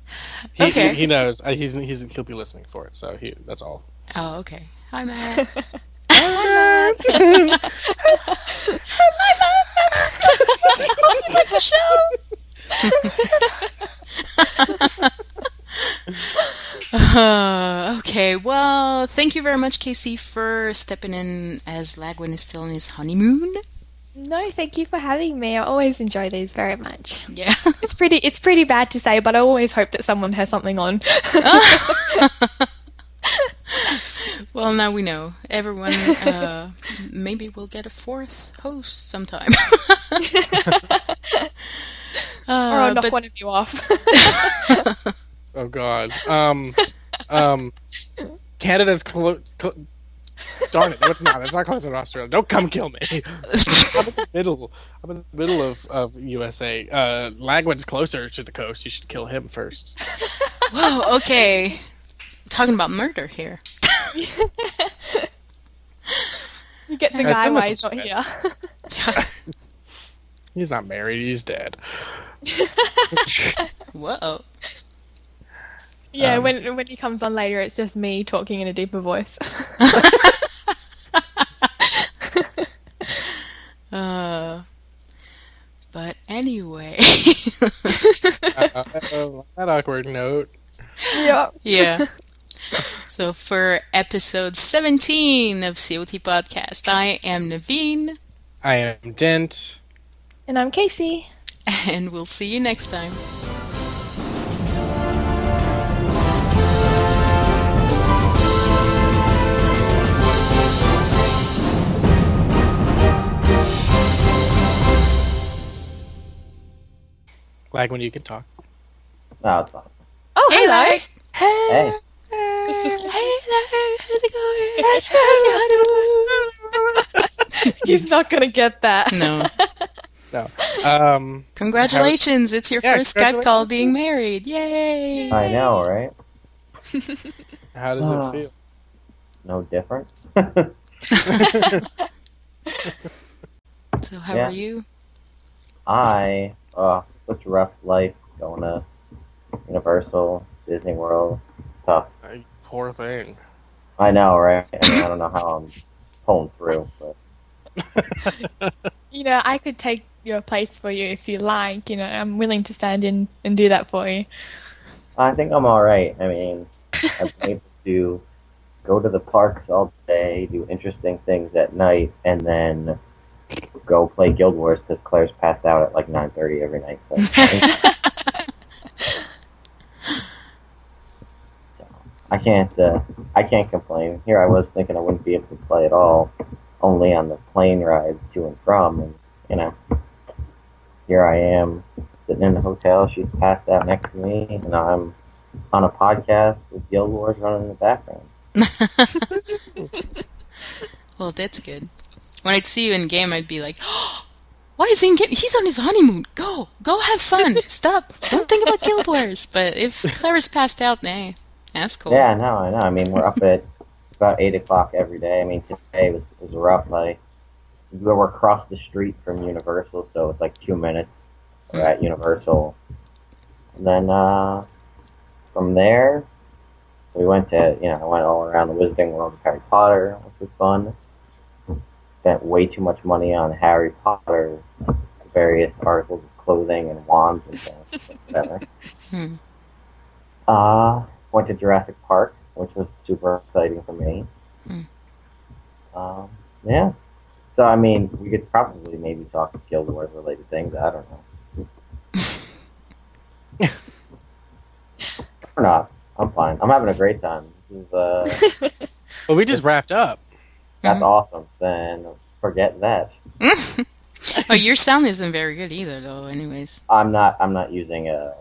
He knows. He'll be listening for it, so that's all. Oh, okay. Hi, Matt. Hi, Matt. Hope you like the show. Okay, well, thank you very much, Kaysee, for stepping in as Lagywn is still on his honeymoon. No, thank you for having me. I always enjoy these very much. Yeah. It's pretty bad to say, but I always hope that someone has something on. Well, now we know. Everyone, maybe we'll get a fourth host sometime. Or I'll knock one of you off. Oh God. Canada's close. Darn it! No, it's not. It's not closer to Australia. Don't come kill me. I'm in the middle of USA. Lagwyn's closer to the coast. You should kill him first. Whoa. Okay. Talking about murder here. You get the guy why he's not here. He's not married. He's dead. Whoa. Yeah, when he comes on later, it's just me talking in a deeper voice. But anyway. That awkward note. Yeah. Yeah. So for episode 17 of CoTPodcast, I am Naveen. I am Diint. And I'm Kaysee. And we'll see you next time. Like when you can talk. No, it's fine. Oh, Hey, hello. Lag. Hey. Hey, Lag. How's it going? How's your honeymoon? He's not going to get that. No. No. Congratulations. It's your first Skype call being married. Yay. I know, right? How does it feel? No different. So how are you? Such a rough life going to Universal, Disney World. Tough. Poor thing. I know, right? I mean, I don't know how I'm pulling through, but You know, I could take your place for you if you like. You know, I'm willing to stand in and do that for you. I think I'm alright. I mean, I've been able to go to the parks all day, do interesting things at night, and then go play Guild Wars because Claire's passed out at like 9:30 every night. So I can't complain. Here I was thinking I wouldn't be able to play at all, only on the plane rides to and from, and you know, here I am sitting in the hotel. She's passed out next to me, and I'm on a podcast with Guild Wars running in the background. Well, that's good. When I'd see you in game, I'd be like, oh, Why is he he's on his honeymoon. Go have fun. Stop. Don't think about Guild Wars. But if Clara's passed out, nah, that's cool. Yeah, no, I know. I mean, we're up at about 8 o'clock every day. I mean, today was rough. We're across the street from Universal, so it's like 2 minutes. We're at Universal. And then from there, we went to, I went all around the Wizarding World of Harry Potter, which was fun. Spent way too much money on Harry Potter, various articles of clothing and wands and things, whatever. Went to Jurassic Park, which was super exciting for me. Yeah. So, I mean, we could probably maybe talk Guild Wars related things. I don't know. Or not. I'm fine. I'm having a great time. This is, well, we just wrapped up. That's awesome. Then forget that. Oh, your sound isn't very good either, though. Anyways, I'm not using a.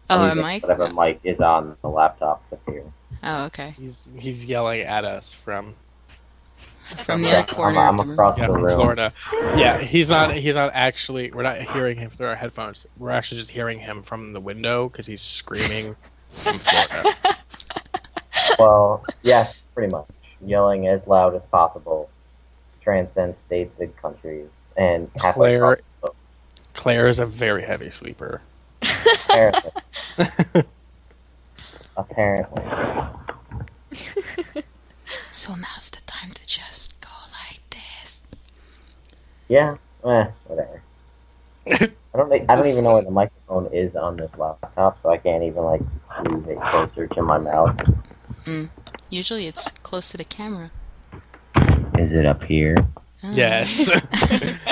A mic. Whatever mic is on the laptop up here. Oh, okay. He's yelling at us from the other corner. I'm across the from room. Florida. Yeah, he's not actually. We're not hearing him through our headphones. We're actually just hearing him from the window because he's screaming from Florida. Well, yes, pretty much. Yelling as loud as possible, transcends states and countries, and Claire is a very heavy sleeper. Apparently. So now's the time to just go like this. Yeah, whatever. I don't even know where the microphone is on this laptop, so I can't even move it closer to my mouth. Usually it's close to the camera. Is it up here? Yes.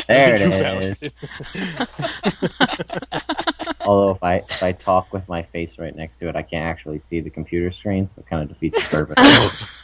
There it is. Although if I talk with my face right next to it, I can't actually see the computer screen, so it kind of defeats the purpose.